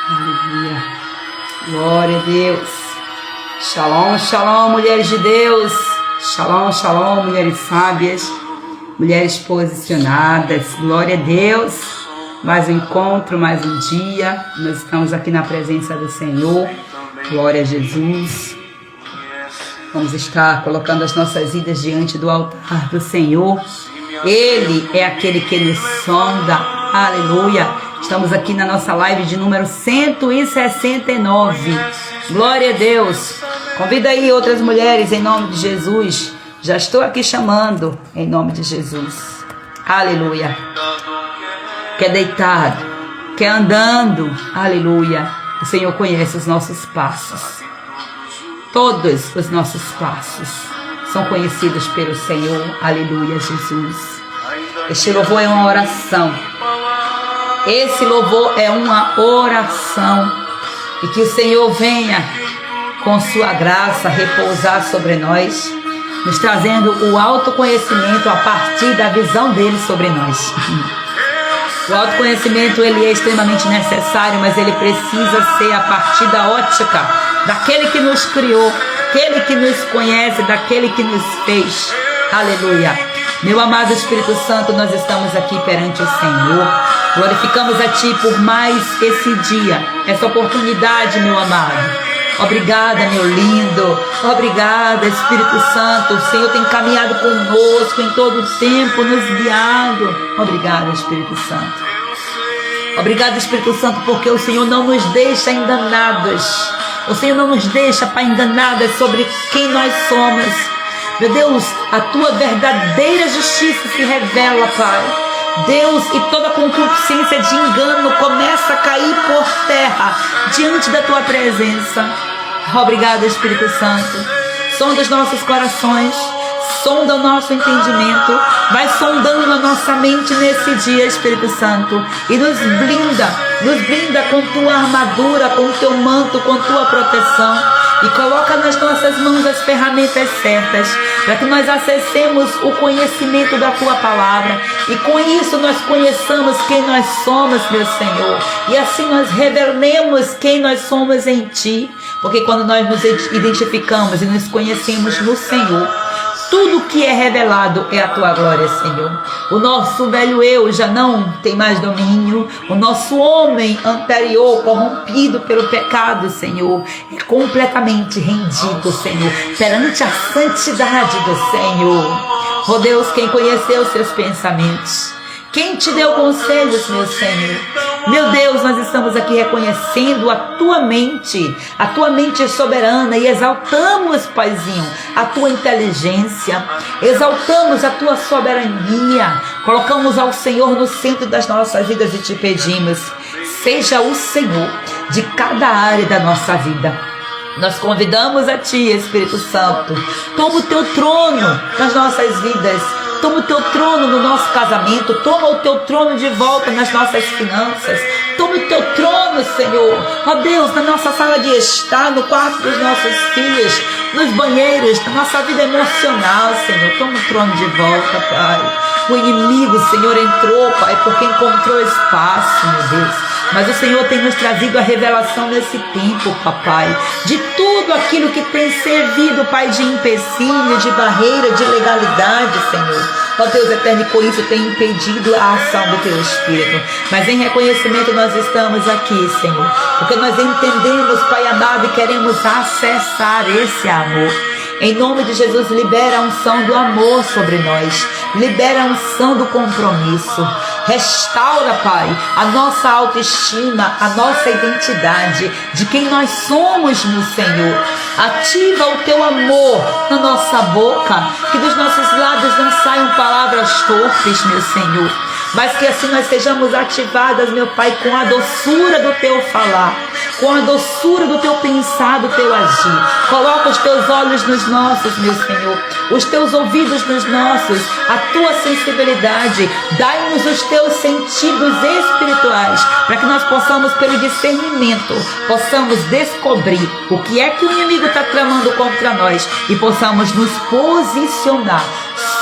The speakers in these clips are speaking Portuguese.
Aleluia. Glória a Deus. Shalom, shalom, mulheres de Deus. Shalom, shalom, mulheres sábias, mulheres posicionadas. Glória a Deus. Mais um encontro, mais um dia. Nós estamos aqui na presença do Senhor. Glória a Jesus. Vamos estar colocando as nossas vidas diante do altar do Senhor. Ele é aquele que nos sonda. Aleluia. Estamos aqui na nossa live de número 169. Glória a Deus. Convida aí outras mulheres em nome de Jesus. Já estou aqui chamando em nome de Jesus. Aleluia. Quer deitado, quer andando. Aleluia. O Senhor conhece os nossos passos. Todos os nossos passos são conhecidos pelo Senhor. Aleluia, Jesus. Este louvor é uma oração. Esse louvor é uma oração. E que o Senhor venha com sua graça repousar sobre nós, nos trazendo o autoconhecimento a partir da visão dele sobre nós. O autoconhecimento ele é extremamente necessário, mas ele precisa ser a partir da ótica daquele que nos criou, daquele que nos conhece, daquele que nos fez. Aleluia. Meu amado Espírito Santo, nós estamos aqui perante o Senhor. Glorificamos a Ti por mais esse dia, essa oportunidade, meu amado. Obrigada, meu lindo. Obrigada, Espírito Santo. O Senhor tem caminhado conosco em todo o tempo, nos guiando. Obrigada, Espírito Santo. Obrigado, Espírito Santo, porque o Senhor não nos deixa enganados. O Senhor não nos deixa, Pai, enganadas sobre quem nós somos. Meu Deus, a Tua verdadeira justiça se revela, Pai. Deus, e toda concupiscência de engano começa a cair por terra diante da Tua presença. Obrigado, Espírito Santo. Sonda os nossos corações, sonda o nosso entendimento, vai sondando a nossa mente nesse dia, Espírito Santo, e nos blinda com Tua armadura, com Teu manto, com Tua proteção, e coloca nas nossas mãos as ferramentas certas, para que nós acessemos o conhecimento da Tua palavra, e com isso nós conheçamos quem nós somos, meu Senhor, e assim nós revelemos quem nós somos em Ti, porque quando nós nos identificamos e nos conhecemos no Senhor, tudo que é revelado é a Tua glória, Senhor. O nosso velho eu já não tem mais domínio. O nosso homem anterior, corrompido pelo pecado, Senhor, é completamente rendido, Senhor, perante a santidade do Senhor. Oh Deus, quem conheceu os Seus pensamentos? Quem te deu conselhos, meu Senhor? Meu Deus, nós estamos aqui reconhecendo a Tua mente soberana, e exaltamos, Paizinho, a Tua inteligência, exaltamos a Tua soberania, colocamos ao Senhor no centro das nossas vidas e te pedimos, seja o Senhor de cada área da nossa vida. Nós convidamos a Ti, Espírito Santo, toma o Teu trono nas nossas vidas. Toma o Teu trono no nosso casamento. Toma o Teu trono de volta nas nossas finanças. Toma o Teu trono, Senhor. Ó Deus, na nossa sala de estar, no quarto dos nossos filhos, nos banheiros, na nossa vida emocional, Senhor. Toma o trono de volta, Pai. O inimigo, Senhor, entrou, Pai, porque encontrou espaço, meu Deus. Mas o Senhor tem nos trazido a revelação nesse tempo, Papai, de tudo aquilo que tem servido, Pai, de empecilho, de barreira, de legalidade, Senhor. Ó Deus eterno, e com isso tem impedido a ação do Teu Espírito. Mas em reconhecimento nós estamos aqui, Senhor, porque nós entendemos, Pai amado, e queremos acessar esse amor. Em nome de Jesus, libera a unção do amor sobre nós. Libera a unção do compromisso. Restaura, Pai, a nossa autoestima, a nossa identidade de quem nós somos no Senhor. Ativa o Teu amor na nossa boca, que dos nossos lábios não saiam palavras torpes, meu Senhor, mas que assim nós sejamos ativadas, meu Pai, com a doçura do Teu falar, com a doçura do Teu pensar, do Teu agir. Coloca os Teus olhos nos nossos, meu Senhor, os Teus ouvidos nos nossos, a Tua sensibilidade. Dai-nos os Teus sentidos espirituais, para que nós possamos, pelo discernimento, possamos descobrir o que é que o inimigo está tramando contra nós e possamos nos posicionar.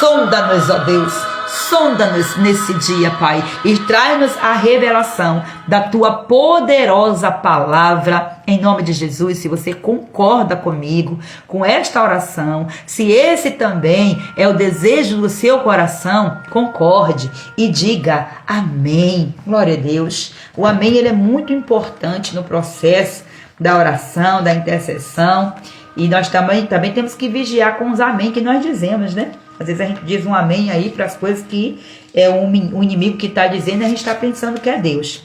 Sonda-nos, ó Deus, Sonda-nos nesse dia, Pai, e traz-nos a revelação da tua poderosa palavra, em nome de Jesus. Se você concorda comigo com esta oração, se esse também é o desejo do seu coração, concorde e diga amém. Glória a Deus. O amém, ele é muito importante no processo da oração, da intercessão, e nós também temos que vigiar com os amém que nós dizemos, né? Às vezes a gente diz um amém aí para as coisas que é o inimigo que está dizendo, e a gente está pensando que é Deus.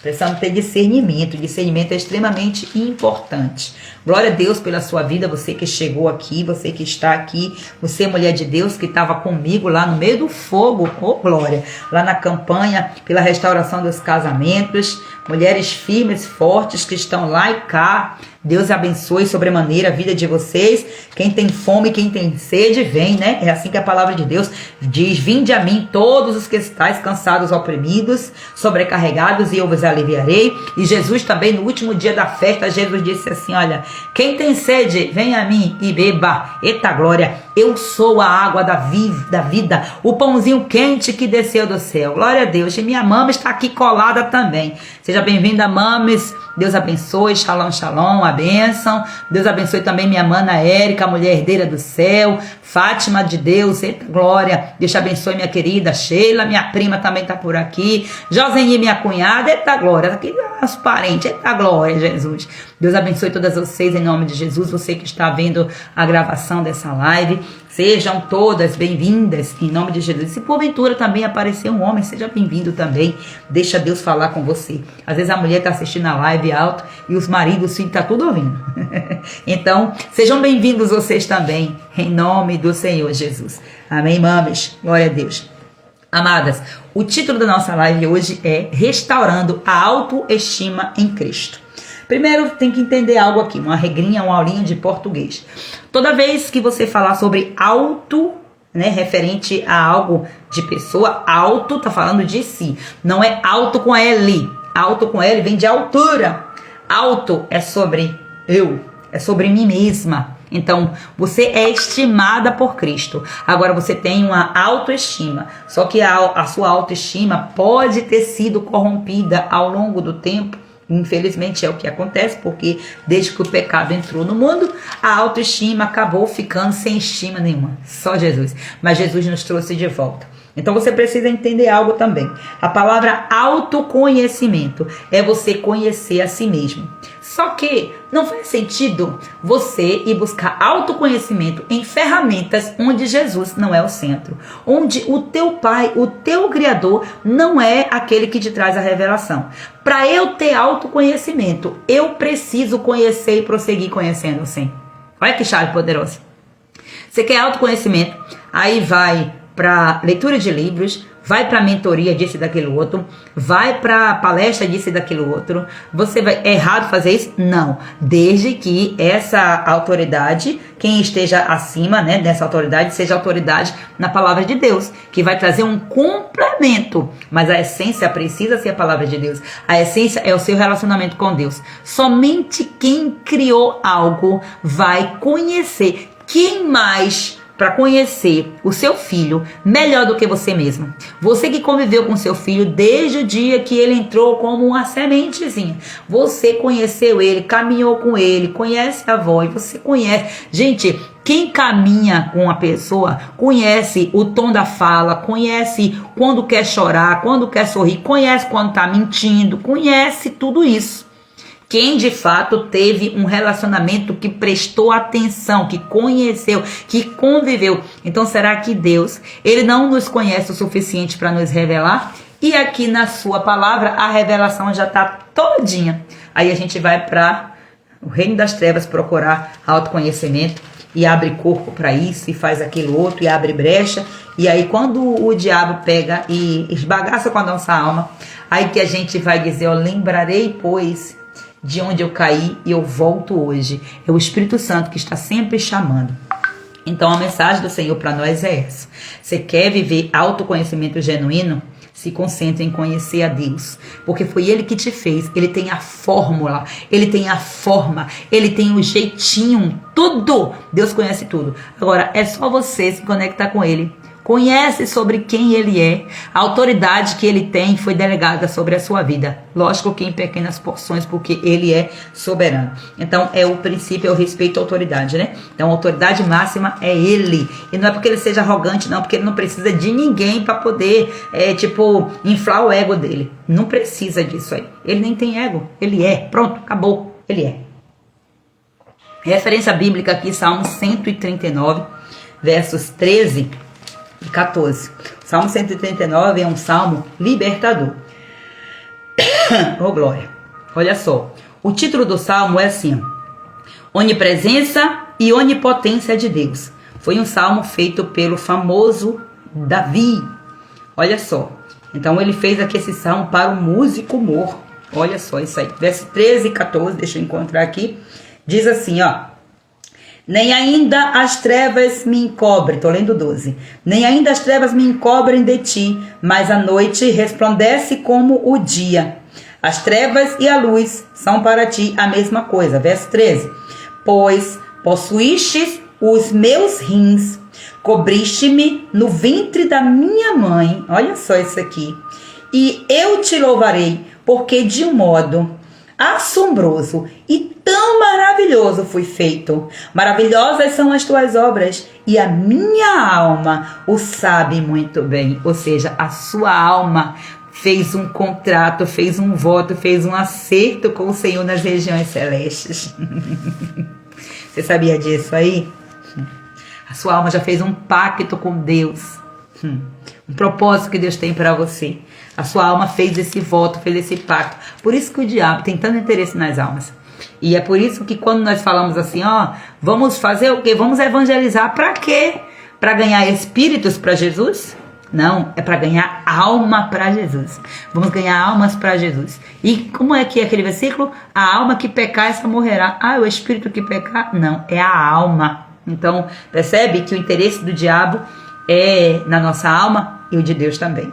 Precisamos ter discernimento. Discernimento é extremamente importante. Glória a Deus pela sua vida, você que chegou aqui, você que está aqui, você, mulher de Deus, que estava comigo lá no meio do fogo, oh glória, lá na campanha pela restauração dos casamentos, mulheres firmes, fortes que estão lá e cá. Deus abençoe sobremaneira a vida de vocês. Quem tem fome, quem tem sede, vem, né? É assim que a palavra de Deus diz: vinde a mim todos os que estáis cansados, oprimidos, sobrecarregados, e eu vos aliviarei. E Jesus também, no último dia da festa, Jesus disse assim: olha, quem tem sede, vem a mim e beba. Eita glória, eu sou a água da vida, o pãozinho quente que desceu do céu. Glória a Deus. E minha mama está aqui colada também. Seja bem-vinda, mames. Deus abençoe, shalom, shalom, a bênção. Deus abençoe também minha mana Érica, a mulher herdeira do céu. Fátima de Deus, eita glória. Deus abençoe minha querida Sheila, minha prima também está por aqui. Joseni, minha cunhada, eita glória. Aqui nosso parente, eita glória, Jesus. Deus abençoe todas vocês em nome de Jesus. Você que está vendo a gravação dessa live, sejam todas bem-vindas em nome de Jesus. Se porventura também aparecer um homem, seja bem-vindo também. Deixa Deus falar com você. Às vezes a mulher está assistindo a live alto e os maridos, os filhos, tá tudo ouvindo. Então, sejam bem-vindos vocês também, em nome do Senhor Jesus. Amém, mames? Glória a Deus. Amadas, o título da nossa live hoje é Restaurando a Autoestima em Cristo. Primeiro tem que entender algo aqui, uma regrinha, uma aulinha de português. Toda vez que você falar sobre auto, né, referente a algo de pessoa, auto tá falando de si. Não é auto com L. Auto com L vem de altura. Auto é sobre eu, é sobre mim mesma. Então, você é estimada por Cristo. Agora, você tem uma autoestima. Só que a sua autoestima pode ter sido corrompida ao longo do tempo. Infelizmente é o que acontece, porque desde que o pecado entrou no mundo, a autoestima acabou ficando sem estima nenhuma. Só Jesus. Mas Jesus nos trouxe de volta. Então você precisa entender algo também. A palavra autoconhecimento é você conhecer a si mesmo. Só que não faz sentido você ir buscar autoconhecimento em ferramentas onde Jesus não é o centro. Onde o teu Pai, o teu Criador, não é aquele que te traz a revelação. Para eu ter autoconhecimento, eu preciso conhecer e prosseguir conhecendo, sim. Olha que chave poderosa. Você quer autoconhecimento, aí vai para leitura de livros, vai para mentoria disso e daquilo outro, vai para palestra disso e daquilo outro. Você vai é errado fazer isso? Não. Desde que essa autoridade, quem esteja acima, né, dessa autoridade, seja autoridade na palavra de Deus, que vai trazer um complemento. Mas a essência precisa ser a palavra de Deus. A essência é o seu relacionamento com Deus. Somente quem criou algo vai conhecer. Quem mais para conhecer o seu filho melhor do que você mesmo? Você que conviveu com seu filho desde o dia que ele entrou como uma sementezinha. Você conheceu ele, caminhou com ele, conhece a voz, você conhece. Gente, quem caminha com a pessoa conhece o tom da fala, conhece quando quer chorar, quando quer sorrir, conhece quando está mentindo, conhece tudo isso. Quem de fato teve um relacionamento que prestou atenção, que conheceu, que conviveu. Então será que Deus, ele não nos conhece o suficiente para nos revelar? E aqui na sua palavra a revelação já está todinha. Aí a gente vai para o reino das trevas procurar autoconhecimento e abre corpo para isso e faz aquilo outro e abre brecha. E aí quando o diabo pega e esbagaça com a nossa alma, aí que a gente vai dizer, ó, lembrarei, pois, de onde eu caí e eu volto hoje. É o Espírito Santo que está sempre chamando. Então a mensagem do Senhor para nós é essa. Você quer viver autoconhecimento genuíno? Se concentre em conhecer a Deus, porque foi Ele que te fez. Ele tem a fórmula, Ele tem a forma, Ele tem o jeitinho, tudo. Deus conhece tudo. Agora é só você se conectar com Ele, conhece sobre quem ele é, a autoridade que ele tem foi delegada sobre a sua vida. Lógico que em pequenas porções, porque ele é soberano. Então é o princípio, é o respeito à autoridade, né? Então a autoridade máxima é ele. E não é porque ele seja arrogante, não, porque ele não precisa de ninguém para poder, inflar o ego dele. Não precisa disso aí. Ele nem tem ego. Ele é. Pronto, acabou. Ele é. Referência bíblica aqui, Salmo 139, versos 13 e 14. Salmo 139 é um salmo libertador. Oh, glória. Olha só. O título do salmo é assim: Onipresença e Onipotência de Deus. Foi um salmo feito pelo famoso Davi. Olha só. Então ele fez aqui esse salmo para o músico Mor. Olha só isso aí. Versos 13 e 14, deixa eu encontrar aqui. Diz assim, ó: nem ainda as trevas me encobrem, tô lendo 12. Nem ainda as trevas me encobrem de ti, mas a noite resplandece como o dia. As trevas e a luz são para ti a mesma coisa. Verso 13. Pois possuístes os meus rins, cobriste-me no ventre da minha mãe. Olha só isso aqui. E eu te louvarei, porque de um modo assombroso e tão maravilhoso fui feito. Maravilhosas são as tuas obras, e a minha alma o sabe muito bem. Ou seja, a sua alma fez um contrato, fez um voto, fez um acerto com o Senhor nas regiões celestes. Você sabia disso aí? A sua alma já fez um pacto com Deus. Um propósito que Deus tem para você. A sua alma fez esse voto, fez esse pacto. Por isso que o diabo tem tanto interesse nas almas. E é por isso que quando nós falamos assim, vamos fazer o quê? Vamos evangelizar para quê? Para ganhar espíritos para Jesus? Não, é para ganhar alma para Jesus. Vamos ganhar almas para Jesus. E como é que é aquele versículo? A alma que pecar, essa morrerá. O espírito que pecar? Não, é a alma. Então, percebe que o interesse do diabo é na nossa alma e o de Deus também.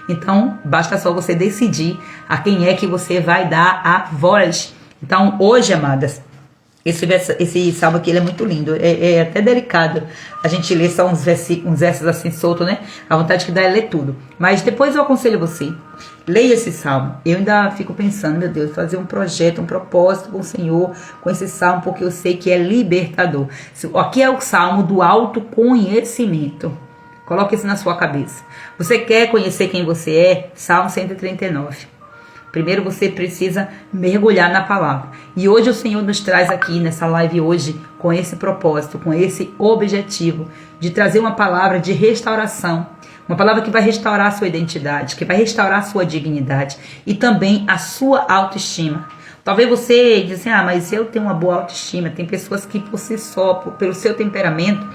Então, basta só você decidir a quem é que você vai dar a voz. Então, hoje, amadas, esse salmo aqui ele é muito lindo, é até delicado a gente ler só uns versos assim soltos, né? A vontade que dá é ler tudo. Mas depois eu aconselho você, leia esse salmo. Eu ainda fico pensando, meu Deus, fazer um projeto, um propósito com o Senhor, com esse salmo, porque eu sei que é libertador. Aqui é o salmo do autoconhecimento. Coloque isso na sua cabeça. Você quer conhecer quem você é? Salmo 139. Primeiro você precisa mergulhar na palavra. E hoje o Senhor nos traz aqui nessa live hoje com esse propósito, com esse objetivo de trazer uma palavra de restauração. Uma palavra que vai restaurar a sua identidade, que vai restaurar a sua dignidade e também a sua autoestima. Talvez você diga assim, mas eu tenho uma boa autoestima. Tem pessoas que por si só, pelo seu temperamento,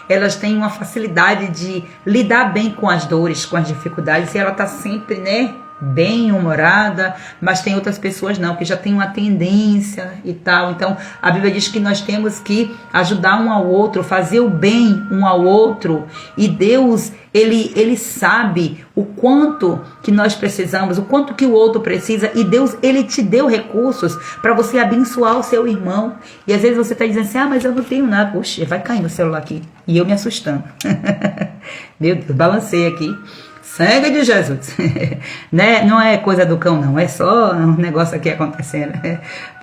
elas têm uma facilidade de lidar bem com as dores, com as dificuldades, e ela está sempre, bem humorada, mas tem outras pessoas não, que já tem uma tendência e tal. Então a Bíblia diz que nós temos que ajudar um ao outro, fazer o bem um ao outro, e Deus ele sabe o quanto que nós precisamos, o quanto que o outro precisa, e Deus ele te deu recursos para você abençoar o seu irmão. E às vezes você está dizendo assim, mas eu não tenho nada. Poxa, vai cair no celular aqui, e eu me assustando. Meu Deus, balancei aqui. Sangue de Jesus. Né? Não é coisa do cão, não. É só um negócio aqui acontecendo.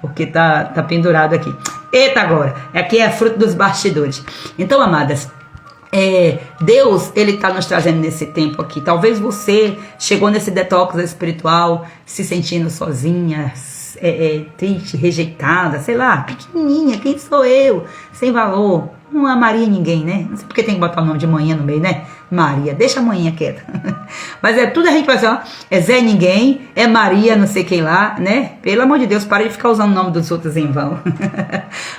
Porque tá pendurado aqui. Eita agora. Aqui é fruto dos bastidores. Então, amadas, Deus, ele está nos trazendo nesse tempo aqui. Talvez você chegou nesse detox espiritual se sentindo sozinha, triste, rejeitada, sei lá, pequenininha, quem sou eu? Sem valor. Não amaria ninguém, né? Não sei porque tem que botar o nome de manhã no meio, né? Maria, deixa a manhã quieta. Mas tudo a gente faz assim, é Zé Ninguém, é Maria não sei quem lá, né? Pelo amor de Deus, para de ficar usando o nome dos outros em vão.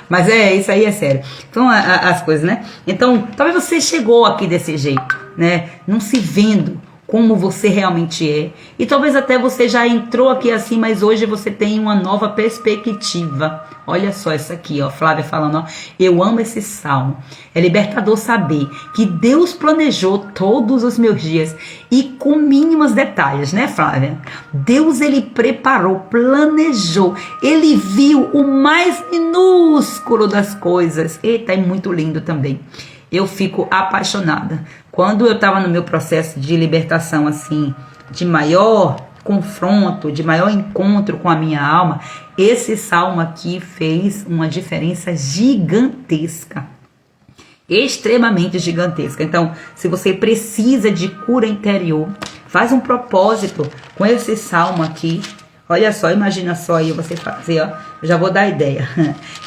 Mas isso aí é sério. Então, as coisas, né? Então, talvez você chegou aqui desse jeito, né? Não se vendo como você realmente é. E talvez até você já entrou aqui assim, mas hoje você tem uma nova perspectiva. Olha só isso aqui, Flávia falando, eu amo esse salmo. É libertador saber que Deus planejou todos os meus dias e com mínimos detalhes, né, Flávia? Deus, ele preparou, planejou, ele viu o mais minúsculo das coisas. Eita, é muito lindo também. eu fico apaixonada. Quando eu estava no meu processo de libertação, assim, de maior confronto, de maior encontro com a minha alma, esse salmo aqui fez uma diferença gigantesca. Extremamente gigantesca. Então, se você precisa de cura interior, faz um propósito com esse salmo aqui. Olha só, imagina só aí você fazer, ó, eu já vou dar a ideia.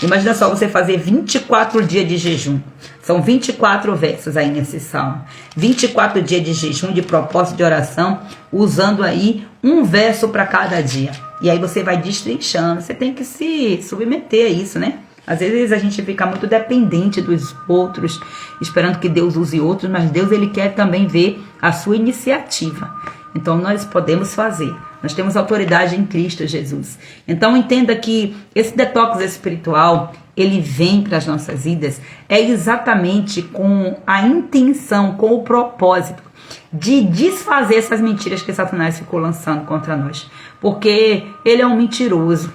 Imagina só você fazer 24 dias de jejum. São 24 versos aí nesse salmo. 24 dias de jejum, de propósito de oração, usando aí um verso para cada dia. E aí você vai destrinchando, você tem que se submeter a isso, né? Às vezes a gente fica muito dependente dos outros, esperando que Deus use outros, mas Deus ele quer também ver a sua iniciativa. Então nós podemos fazer. Nós temos autoridade em Cristo Jesus. Então entenda que esse detox espiritual, ele vem para as nossas vidas, é exatamente com a intenção, com o propósito de desfazer essas mentiras que Satanás ficou lançando contra nós. Porque ele é um mentiroso.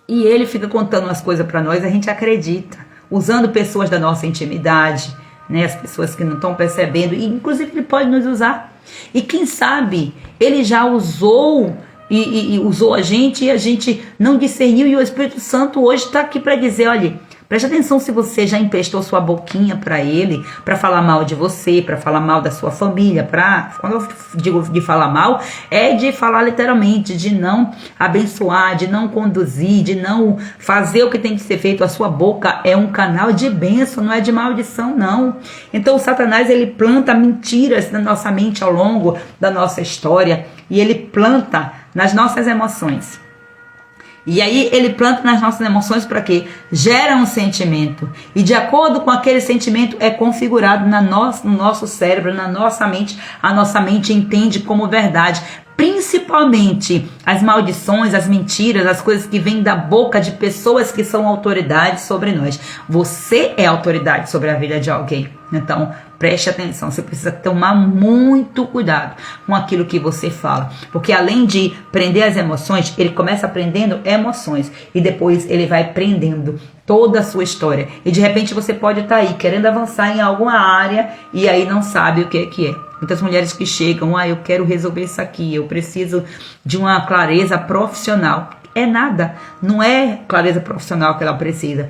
E ele fica contando umas coisas para nós, a gente acredita, usando pessoas da nossa intimidade, né, as pessoas que não estão percebendo, e inclusive ele pode nos usar. E quem sabe ele já usou e usou a gente e a gente não discerniu, e o Espírito Santo hoje está aqui para dizer, olha, preste atenção se você já emprestou sua boquinha para ele, para falar mal de você, para falar mal da sua família, quando eu digo de falar mal, é de falar literalmente, de não abençoar, de não conduzir, de não fazer o que tem que ser feito. A sua boca é um canal de bênção, não é de maldição, não. Então o Satanás, ele planta mentiras na nossa mente ao longo da nossa história, e ele planta nas nossas emoções. E aí ele planta nas nossas emoções para quê? Gera um sentimento. E de acordo com aquele sentimento é configurado no nosso cérebro, na nossa mente. A nossa mente entende como verdade. Principalmente as maldições, as mentiras, as coisas que vêm da boca de pessoas que são autoridades sobre nós. Você é autoridade sobre a vida de alguém. Então, preste atenção, você precisa tomar muito cuidado com aquilo que você fala. Porque além de prender as emoções, ele começa prendendo emoções. E depois ele vai prendendo toda a sua história. E de repente você pode estar aí querendo avançar em alguma área e aí não sabe o que é. Muitas mulheres que chegam, eu quero resolver isso aqui, eu preciso de uma clareza profissional. É nada, não é clareza profissional que ela precisa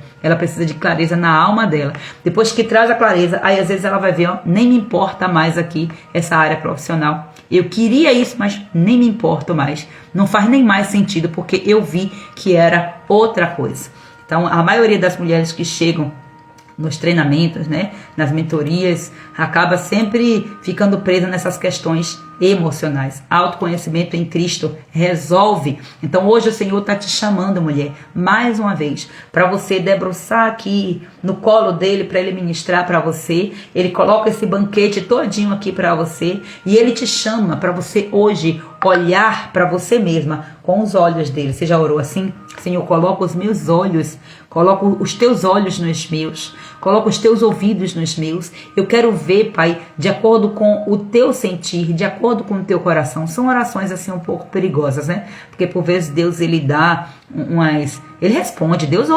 de clareza na alma dela. Depois que traz a clareza, aí às vezes ela vai ver, nem me importa mais aqui essa área profissional. Eu queria isso, mas nem me importo mais. Não faz nem mais sentido, porque eu vi que era outra coisa. Então, a maioria das mulheres que chegam nos treinamentos, né, nas mentorias, acaba sempre ficando presa nessas questões emocionais. Autoconhecimento em Cristo resolve. Então hoje o Senhor está te chamando, mulher, mais uma vez, para você debruçar aqui no colo dele, para ele ministrar para você. Ele coloca esse banquete todinho aqui para você e ele te chama para você hoje olhar para você mesma com os olhos dele. Você já orou assim? Senhor, coloca os meus olhos, coloca os teus olhos nos meus, coloca os teus ouvidos nos meus. Eu quero ver, Pai, de acordo com o teu sentir, de acordo com o teu coração. São orações assim um pouco perigosas, né? Porque por vezes Deus, ele dá ele responde, Deus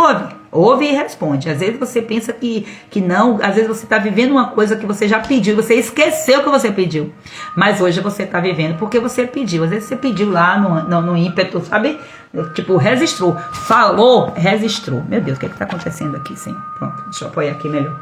ouve e responde. Às vezes você pensa que não, às vezes você está vivendo uma coisa que você já pediu, você esqueceu que você pediu, mas hoje você está vivendo porque você pediu. Às vezes você pediu lá no ímpeto, sabe? Tipo, registrou, falou, registrou. Meu Deus, o que está acontecendo aqui, Senhor? Pronto, deixa eu apoiar aqui melhor.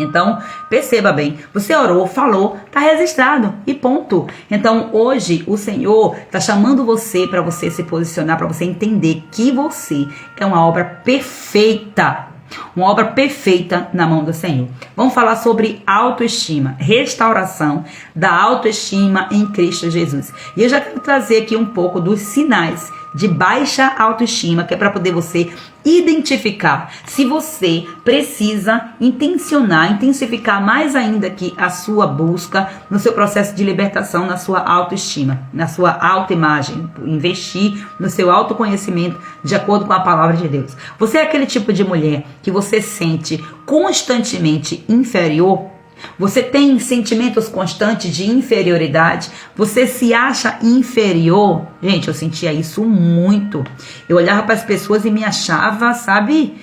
Então, perceba bem, você orou, falou, está registrado e ponto. Então, hoje, o Senhor está chamando você para você se posicionar, para você entender que você é uma obra perfeita. Uma obra perfeita na mão do Senhor. Vamos falar sobre autoestima, restauração da autoestima em Cristo Jesus. E eu já quero trazer aqui um pouco dos sinais de baixa autoestima, que é para poder você identificar se você precisa intensificar mais ainda aqui a sua busca no seu processo de libertação, na sua autoestima, na sua autoimagem, investir no seu autoconhecimento de acordo com a palavra de Deus. Você é aquele tipo de mulher que você sente constantemente inferior? Você tem sentimentos constantes de inferioridade? Você se acha inferior? Gente, eu sentia isso muito. Eu olhava para as pessoas e me achava, sabe,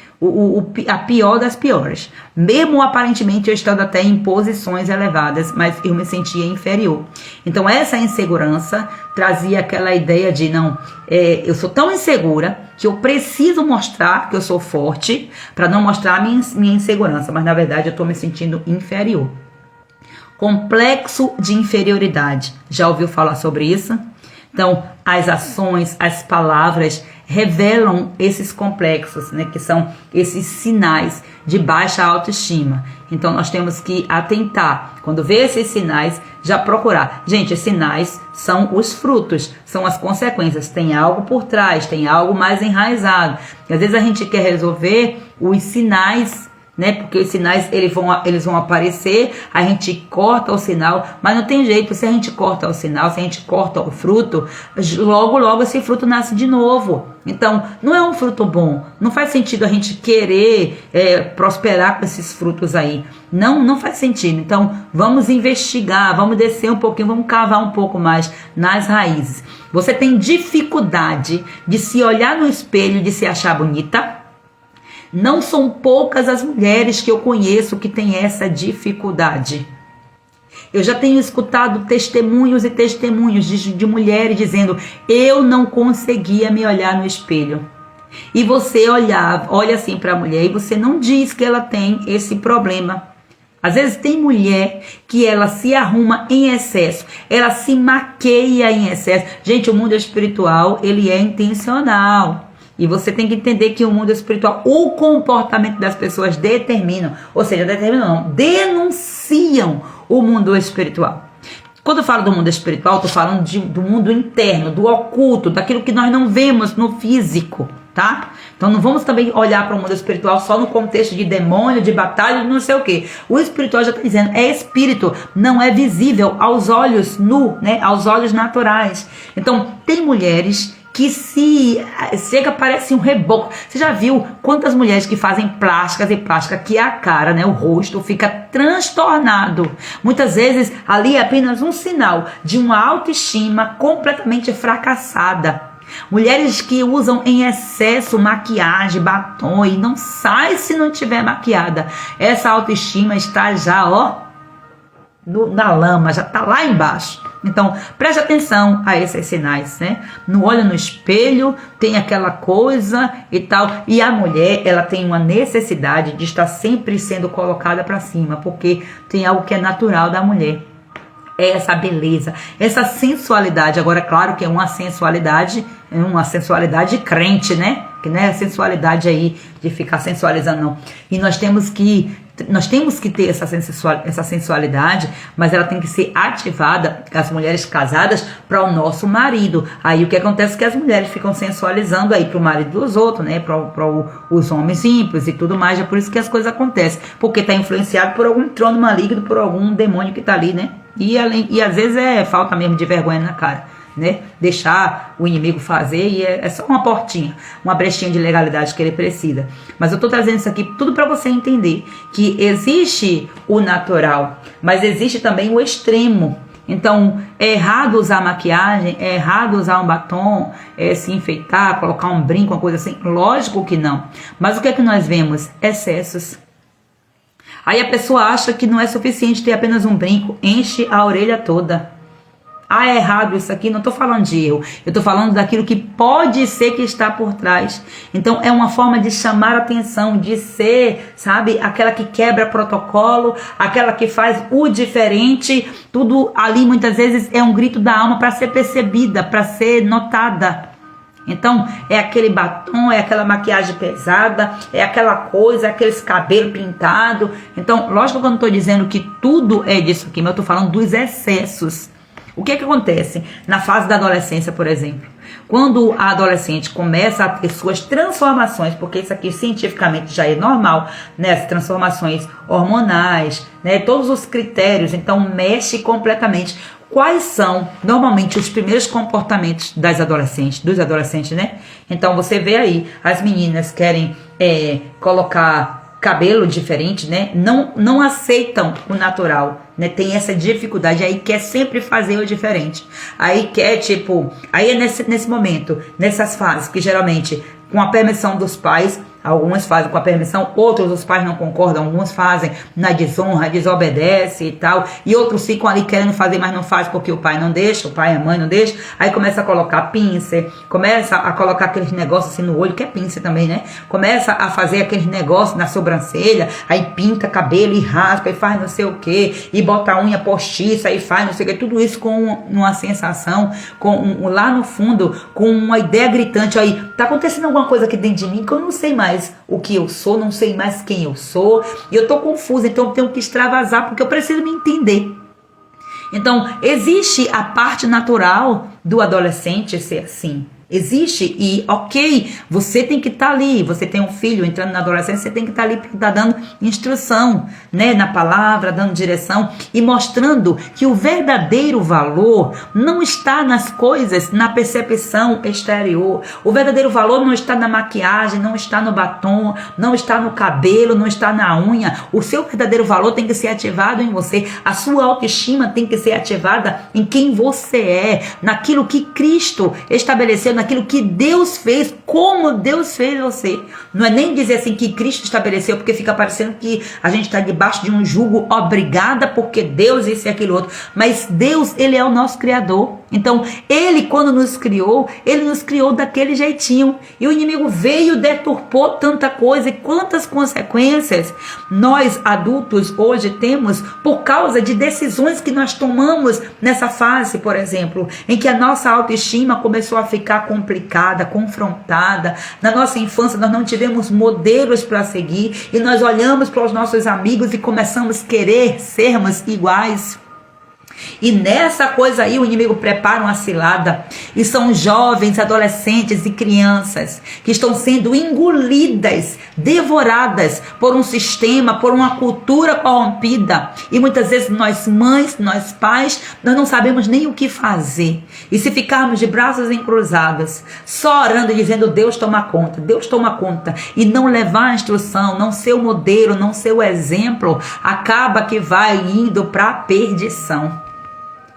a pior das piores. Mesmo aparentemente eu estando até em posições elevadas, mas eu me sentia inferior. Então essa insegurança trazia aquela ideia de eu sou tão insegura que eu preciso mostrar que eu sou forte para não mostrar minha insegurança, mas na verdade eu estou me sentindo inferior. Complexo de inferioridade. Já ouviu falar sobre isso? Então, as ações, as palavras revelam esses complexos, né, que são esses sinais de baixa autoestima. Então, nós temos que atentar, quando vê esses sinais, já procurar. Gente, os sinais são os frutos, são as consequências. Tem algo por trás, tem algo mais enraizado. E às vezes a gente quer resolver os sinais, né? Porque os sinais eles vão aparecer, a gente corta o sinal, mas não tem jeito. Se a gente corta o sinal, se a gente corta o fruto, logo esse fruto nasce de novo. Então não é um fruto bom, não faz sentido a gente querer prosperar com esses frutos aí, não faz sentido. Então vamos investigar, vamos descer um pouquinho, vamos cavar um pouco mais nas raízes. Você tem dificuldade de se olhar no espelho, de se achar bonita? Não são poucas as mulheres que eu conheço que têm essa dificuldade. Eu já tenho escutado testemunhos e testemunhos de mulheres dizendo: eu não conseguia me olhar no espelho. E você olha assim para a mulher e você não diz que ela tem esse problema. Às vezes tem mulher que ela se arruma em excesso, ela se maqueia em excesso. Gente, o mundo espiritual, ele é intencional. E você tem que entender que o mundo espiritual, o comportamento das pessoas determinam, ou seja, denunciam o mundo espiritual. Quando eu falo do mundo espiritual, estou falando do mundo interno, do oculto, daquilo que nós não vemos no físico, tá? Então não vamos também olhar para o mundo espiritual só no contexto de demônio, de batalha, de não sei o que. O espiritual já está dizendo, é espírito, não é visível aos olhos né? Aos olhos naturais. Então tem mulheres que chega, parece um reboco. Você já viu quantas mulheres que fazem plásticas e plástica que a cara, né, o rosto fica transtornado. Muitas vezes ali é apenas um sinal de uma autoestima completamente fracassada. Mulheres que usam em excesso maquiagem, batom e não sai se não tiver maquiada. Essa autoestima está já, na lama, já está lá embaixo. Então, preste atenção a esses sinais, né? Não olha no espelho, tem aquela coisa e tal. E a mulher, ela tem uma necessidade de estar sempre sendo colocada para cima, porque tem algo que é natural da mulher. É essa beleza, essa sensualidade. Agora, claro que é uma sensualidade crente, né? Que não é a sensualidade aí de ficar sensualizando, não. E nós temos que ter essa sensualidade, mas ela tem que ser ativada, as mulheres casadas, para o nosso marido. Aí o que acontece é que as mulheres ficam sensualizando aí para o marido dos outros, né? Para os homens ímpios e tudo mais. É por isso que as coisas acontecem, porque está influenciado por algum trono maligno, por algum demônio que está ali, né? E às vezes é falta mesmo de vergonha na cara, né? Deixar o inimigo fazer, e é só uma portinha, uma brechinha de legalidade que ele precisa. Mas eu tô trazendo isso aqui tudo para você entender que existe o natural, mas existe também o extremo. Então é errado usar maquiagem, é errado usar um batom, se enfeitar, colocar um brinco, uma coisa assim. Lógico que não. Mas o que é que nós vemos? Excessos. Aí a pessoa acha que não é suficiente ter apenas um brinco, enche a orelha toda. Ah, é errado isso aqui? Não estou falando de erro. Eu estou falando daquilo que pode ser que está por trás. Então é uma forma de chamar a atenção, de ser, sabe, aquela que quebra protocolo, aquela que faz o diferente. Tudo ali muitas vezes é um grito da alma para ser percebida, para ser notada. Então é aquele batom, é aquela maquiagem pesada, é aquela coisa, é aqueles cabelos pintados. Então, lógico que eu não estou dizendo que tudo é disso aqui, mas eu estou falando dos excessos. O que é que acontece na fase da adolescência, por exemplo? Quando a adolescente começa a ter suas transformações, porque isso aqui cientificamente já é normal, né? As transformações hormonais, né? Todos os critérios, então mexe completamente. Quais são normalmente os primeiros comportamentos dos adolescentes, né? Então você vê aí, as meninas querem colocar cabelo diferente, né? Não aceitam o natural, né? Tem essa dificuldade, aí quer sempre fazer o diferente. Aí quer, aí é nesse momento, nessas fases, que geralmente, com a permissão dos pais, alguns fazem com a permissão, outros os pais não concordam, alguns fazem na desonra, desobedece e tal, e outros ficam ali querendo fazer, mas não faz porque o pai não deixa, o pai e a mãe não deixam, aí começa a colocar pincer, começa a colocar aqueles negócios assim no olho, que é pincer também, né? Começa a fazer aqueles negócios na sobrancelha, aí pinta cabelo e raspa e faz não sei o que, e bota a unha postiça e faz não sei o que, tudo isso com uma sensação, lá no fundo, com uma ideia gritante, aí, tá acontecendo alguma coisa aqui dentro de mim que eu não sei mais o que eu sou, não sei mais quem eu sou, e eu tô confusa, então eu tenho que extravasar, porque eu preciso me entender. Então, existe a parte natural do adolescente ser assim. Existe e ok, você tem que estar ali, você tem um filho entrando na adolescência, você tem que estar ali porque está dando instrução, né, na palavra, dando direção e mostrando que o verdadeiro valor não está nas coisas, na percepção exterior. O verdadeiro valor não está na maquiagem, não está no batom, não está no cabelo, não está na unha. O seu verdadeiro valor tem que ser ativado em você, a sua autoestima tem que ser ativada em quem você é, naquilo que Cristo estabeleceu, naquilo que Deus fez, como Deus fez você. Não é nem dizer assim que Cristo estabeleceu, porque fica parecendo que a gente está debaixo de um jugo, obrigada porque Deus isso e aquilo outro. Mas Deus, Ele é o nosso Criador. Então, Ele quando nos criou, Ele nos criou daquele jeitinho. E o inimigo veio, deturpou tanta coisa. E quantas consequências nós adultos hoje temos por causa de decisões que nós tomamos nessa fase, por exemplo, em que a nossa autoestima começou a ficar complicada, confrontada. Na nossa infância nós não tivemos modelos para seguir e nós olhamos para os nossos amigos e começamos a querer sermos iguais. E nessa coisa aí o inimigo prepara uma cilada, e são jovens, adolescentes e crianças que estão sendo engolidas, devoradas por um sistema, por uma cultura corrompida. E muitas vezes nós mães, nós pais, nós não sabemos nem o que fazer. E se ficarmos de braços encruzados, só orando e dizendo Deus toma conta, e não levar a instrução, não ser o modelo, não ser o exemplo, acaba que vai indo para a perdição.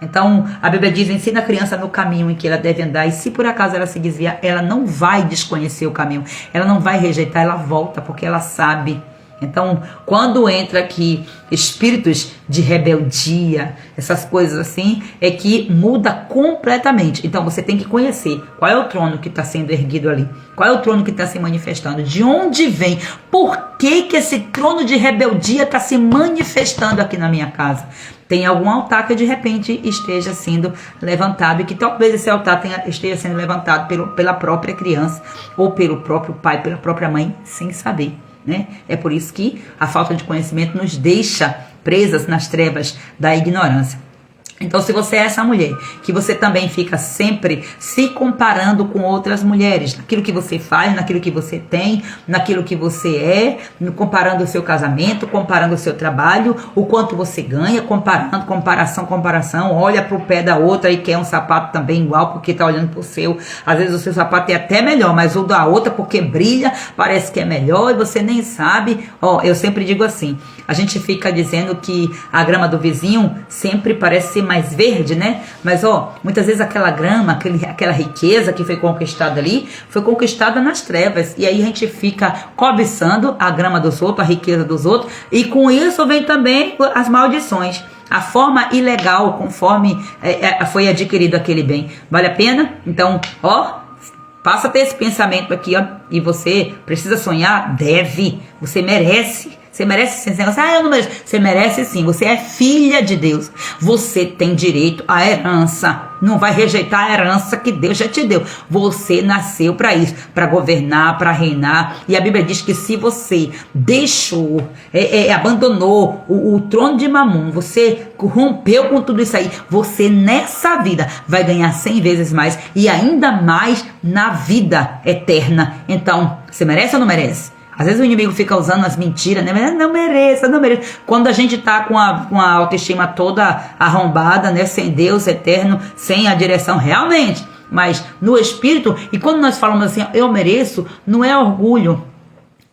Então, a Bíblia diz, ensina a criança no caminho em que ela deve andar, e se por acaso ela se desviar, ela não vai desconhecer o caminho, ela não vai rejeitar, ela volta, porque ela sabe. Então, quando entra aqui espíritos de rebeldia, essas coisas assim, é que muda completamente. Então, você tem que conhecer qual é o trono que está sendo erguido ali, qual é o trono que está se manifestando, de onde vem, por que esse trono de rebeldia está se manifestando aqui na minha casa. Tem algum altar que de repente esteja sendo levantado, e que talvez esse altar esteja sendo levantado pela própria criança, ou pelo próprio pai, pela própria mãe, sem saber. Né? É por isso que a falta de conhecimento nos deixa presas nas trevas da ignorância. Então, se você é essa mulher, que você também fica sempre se comparando com outras mulheres, naquilo que você faz, naquilo que você tem, naquilo que você é, comparando o seu casamento, comparando o seu trabalho, o quanto você ganha, comparação, olha pro pé da outra e quer um sapato também igual, porque tá olhando pro seu. Às vezes o seu sapato é até melhor, mas o da outra, porque brilha, parece que é melhor e você nem sabe. Eu sempre digo assim, a gente fica dizendo que a grama do vizinho sempre parece ser mais verde, né? Mas muitas vezes aquela grama, aquela riqueza que foi conquistada ali, foi conquistada nas trevas, e aí a gente fica cobiçando a grama dos outros, a riqueza dos outros, e com isso vem também as maldições, a forma ilegal conforme foi adquirido aquele bem. Vale a pena? Então, passa a ter esse pensamento aqui, e você precisa sonhar? Deve, você merece. Você merece sim, eu não mereço. Você merece sim, você é filha de Deus. Você tem direito à herança. Não vai rejeitar a herança que Deus já te deu. Você nasceu para isso, para governar, para reinar. E a Bíblia diz que se você deixou, abandonou o trono de Mamon, você rompeu com tudo isso aí, você nessa vida vai ganhar 100 vezes mais, e ainda mais na vida eterna. Então, você merece ou não merece? Às vezes o inimigo fica usando as mentiras, né? Não mereço. Quando a gente tá com a autoestima toda arrombada, né? Sem Deus eterno, sem a direção realmente, mas no espírito. E quando nós falamos assim, eu mereço, não é orgulho,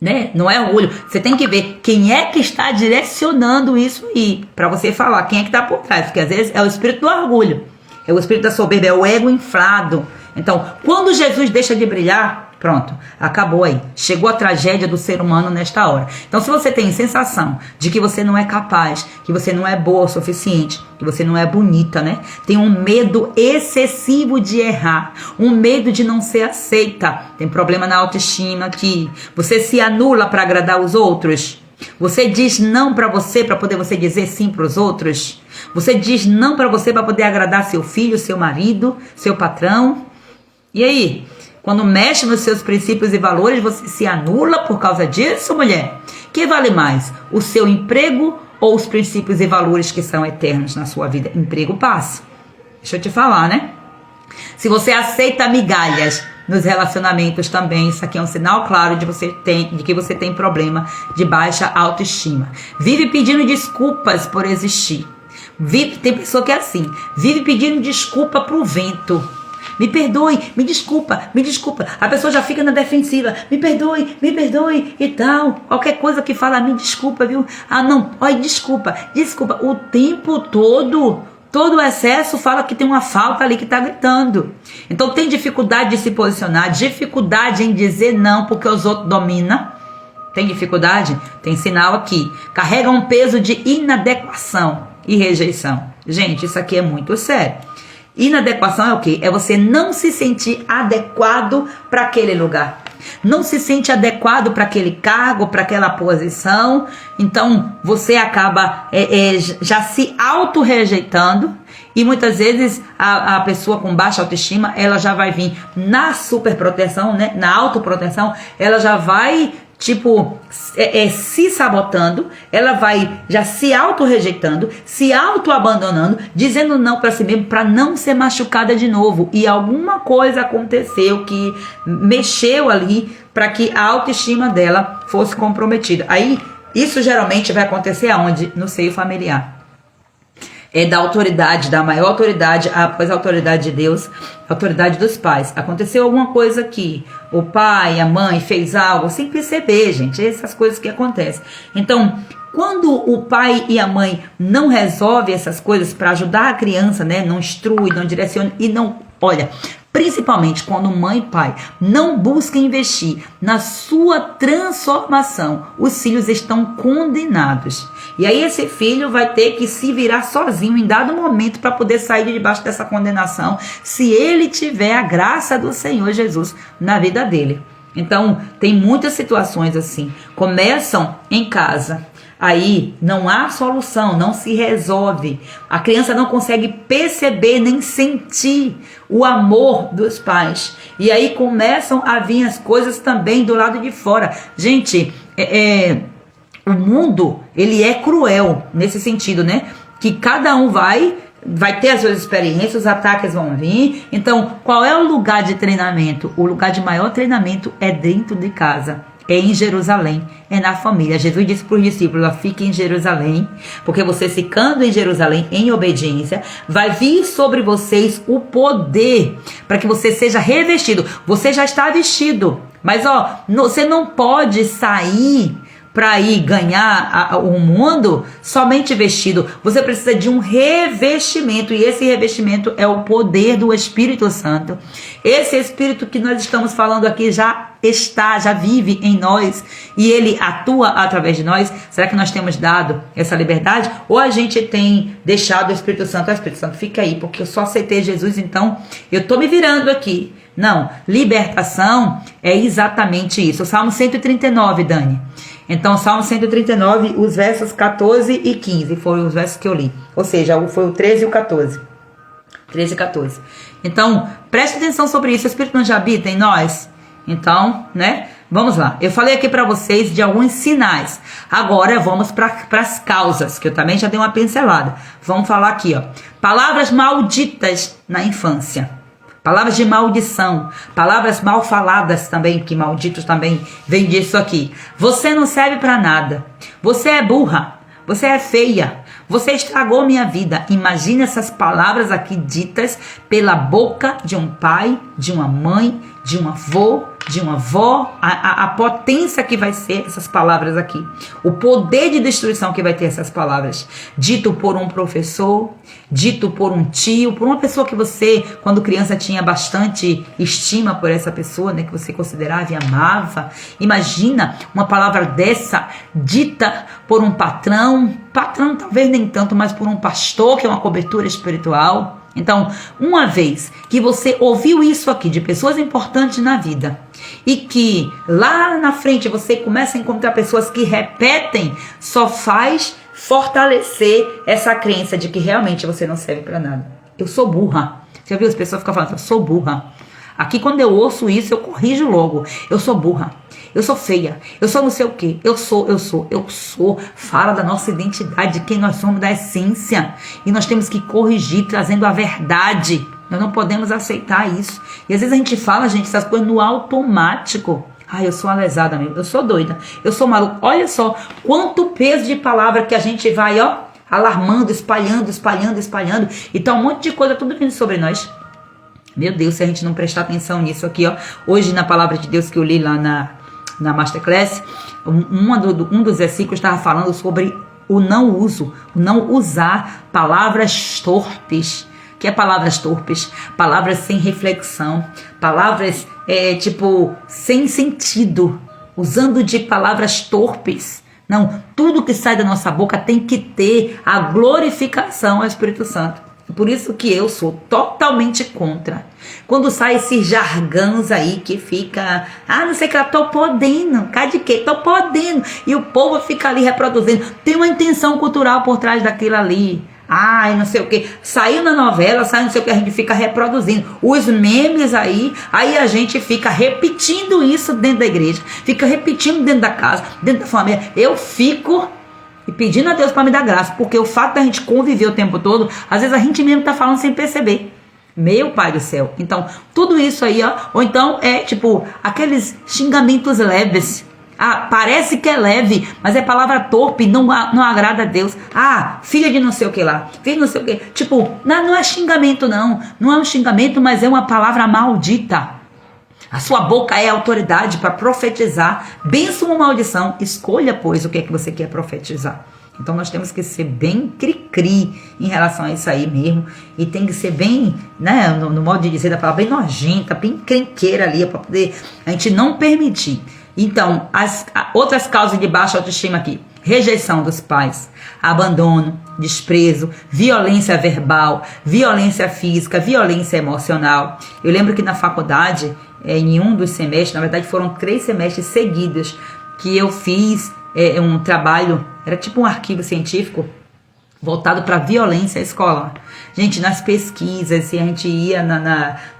né? Não é orgulho. Você tem que ver quem é que está direcionando isso aí, para você falar quem é que está por trás, porque às vezes é o espírito do orgulho, é o espírito da soberba, é o ego inflado. Então, quando Jesus deixa de brilhar, Pronto, acabou aí. Chegou a tragédia do ser humano nesta hora. Então, se você tem sensação de que você não é capaz, que você não é boa o suficiente, que você não é bonita, né? Tem um medo excessivo de errar, um medo de não ser aceita. Tem problema na autoestima aqui. Você se anula para agradar os outros. Você diz não para poder você dizer sim para os outros. Você diz não para você para poder agradar seu filho, seu marido, seu patrão. E aí? Quando mexe nos seus princípios e valores, você se anula por causa disso, mulher? Que vale mais? O seu emprego ou os princípios e valores que são eternos na sua vida? Emprego passa. Deixa eu te falar, né? Se você aceita migalhas nos relacionamentos também, isso aqui é um sinal claro de que você tem problema de baixa autoestima. Vive pedindo desculpas por existir. Tem pessoa que é assim, vive pedindo desculpa pro vento. Me perdoe, me desculpa. A pessoa já fica na defensiva. Me perdoe e tal. Qualquer coisa que fala, me desculpa, viu? Ah, não, olha, desculpa. O tempo todo o excesso fala que tem uma falta ali que tá gritando. Então tem dificuldade de se posicionar, dificuldade em dizer não porque os outros dominam. Tem dificuldade? Tem sinal aqui. Carrega um peso de inadequação e rejeição. Gente, isso aqui é muito sério. Inadequação é o quê? É você não se sentir adequado para aquele lugar. Não se sente adequado para aquele cargo, para aquela posição. Então, você acaba já se auto-rejeitando. E muitas vezes a pessoa com baixa autoestima, ela já vai vir na superproteção, né? Na autoproteção, ela já vai se sabotando, ela vai já se auto-rejeitando, se auto-abandonando, dizendo não para si mesmo, para não ser machucada de novo. E alguma coisa aconteceu que mexeu ali para que a autoestima dela fosse comprometida. Aí, isso geralmente vai acontecer aonde? No seio familiar. Da autoridade, da maior autoridade, após a autoridade de Deus, a autoridade dos pais. Aconteceu alguma coisa aqui, o pai, a mãe fez algo sem perceber, gente, essas coisas que acontecem. Então, quando o pai e a mãe não resolvem essas coisas para ajudar a criança, né, não instrui, não direciona e não, olha, principalmente quando mãe e pai não buscam investir na sua transformação, os filhos estão condenados. E aí esse filho vai ter que se virar sozinho em dado momento para poder sair de debaixo dessa condenação, se ele tiver a graça do Senhor Jesus na vida dele. Então, tem muitas situações assim. Começam em casa. Aí não há solução, não se resolve. A criança não consegue perceber nem sentir o amor dos pais. E aí começam a vir as coisas também do lado de fora. Gente, o mundo, ele é cruel nesse sentido, né? Que cada um vai ter as suas experiências, os ataques vão vir. Então, qual é o lugar de treinamento? O lugar de maior treinamento é dentro de casa. É em Jerusalém, é na família. Jesus disse para os discípulos, fiquem em Jerusalém, porque vocês ficando em Jerusalém, em obediência, vai vir sobre vocês o poder, para que você seja revestido. Você já está vestido, mas você não pode sair para ir ganhar o mundo somente vestido. Você precisa de um revestimento, e esse revestimento é o poder do Espírito Santo. Esse Espírito que nós estamos falando aqui já vive em nós, e ele atua através de nós. Será que nós temos dado essa liberdade? Ou a gente tem deixado o Espírito Santo? O Espírito Santo fica aí, porque eu só aceitei Jesus, então eu estou me virando aqui. Não, libertação é exatamente isso. O Salmo 139, Dani. Então, Salmo 139, os versos 14 e 15 foram os versos que eu li. Ou seja, foi o 13 e o 14. 13 e 14. Então, preste atenção sobre isso. O Espírito não já habita em nós? Então, né? Vamos lá. Eu falei aqui para vocês de alguns sinais. Agora vamos para as causas, que eu também já dei uma pincelada. Vamos falar aqui, palavras malditas na infância. Palavras de maldição, palavras mal faladas também, que malditos também vem disso aqui. Você não serve para nada, você é burra, você é feia, Você estragou minha vida. Imagine essas palavras aqui ditas pela boca de um pai, de uma mãe, de um avô, de uma avó, a potência que vai ser essas palavras aqui, o poder de destruição que vai ter essas palavras, dito por um professor, dito por um tio, por uma pessoa que você, quando criança, tinha bastante estima por essa pessoa, né, que você considerava e amava. Imagina uma palavra dessa dita por um patrão talvez nem tanto, mas por um pastor, que é uma cobertura espiritual. Então, uma vez que você ouviu isso aqui de pessoas importantes na vida e que lá na frente você começa a encontrar pessoas que repetem, só faz fortalecer essa crença de que realmente você não serve para nada. Eu sou burra. Você viu as pessoas ficam falando, eu sou burra. Aqui quando eu ouço isso, eu corrijo logo. Eu sou burra. Eu sou feia, eu sou não sei o que, eu sou. Fala da nossa identidade, de quem nós somos, da essência. E nós temos que corrigir, trazendo a verdade. Nós não podemos aceitar isso. E às vezes a gente fala, gente, essas coisas no automático. Eu sou uma lesada mesmo, eu sou doida, eu sou maluco. Olha só, quanto peso de palavra que a gente vai, alarmando, espalhando. E tá um monte de coisa tudo vindo sobre nós. Meu Deus, se a gente não prestar atenção nisso aqui, hoje na palavra de Deus que eu li lá na Masterclass, um dos versículos estava falando sobre o não uso, o não usar palavras torpes. Que é palavras torpes? Palavras sem reflexão, palavras sem sentido, usando de palavras torpes. Não, tudo que sai da nossa boca tem que ter a glorificação ao Espírito Santo. Por isso que eu sou totalmente contra. Quando sai esses jargões aí que fica, não sei o que, tô podendo, cá de quê? Tô podendo. E o povo fica ali reproduzindo. Tem uma intenção cultural por trás daquilo ali. Não sei o que. Saiu na novela, saiu não sei o que, a gente fica reproduzindo. Os memes aí a gente fica repetindo isso dentro da igreja. Fica repetindo dentro da casa, dentro da família. Eu fico e pedindo a Deus para me dar graça, porque o fato da gente conviver o tempo todo, às vezes a gente mesmo tá falando sem perceber. Meu Pai do céu. Então, tudo isso aí, ou então é aqueles xingamentos leves. Parece que é leve, mas é palavra torpe, não agrada a Deus. Filha de não sei o que lá, filha de não sei o que. Não é xingamento não é um xingamento, mas é uma palavra maldita. A sua boca é autoridade para profetizar, bênção ou maldição. Escolha, pois, o que é que você quer profetizar. Então nós temos que ser bem cri-cri em relação a isso aí mesmo. E tem que ser bem, no modo de dizer da palavra, bem nojenta, bem crenqueira ali, para poder a gente não permitir. Então, as outras causas de baixa autoestima aqui: rejeição dos pais, abandono, desprezo, violência verbal, violência física, violência emocional. Eu lembro que na faculdade, em um dos semestres, na verdade foram 3 semestres seguidos, que eu fiz um trabalho, era tipo um arquivo científico, voltado para violência escolar. Gente, nas pesquisas, a gente ia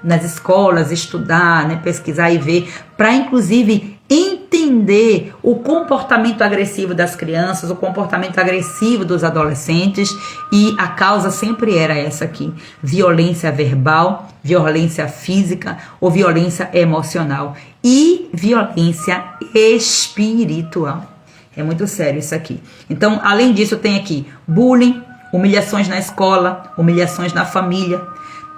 nas escolas estudar, pesquisar e ver, para inclusive entender o comportamento agressivo das crianças, o comportamento agressivo dos adolescentes, e a causa sempre era essa aqui: violência verbal, violência física ou violência emocional e violência espiritual. É muito sério isso aqui. Então, além disso, tem aqui bullying, humilhações na escola, humilhações na família,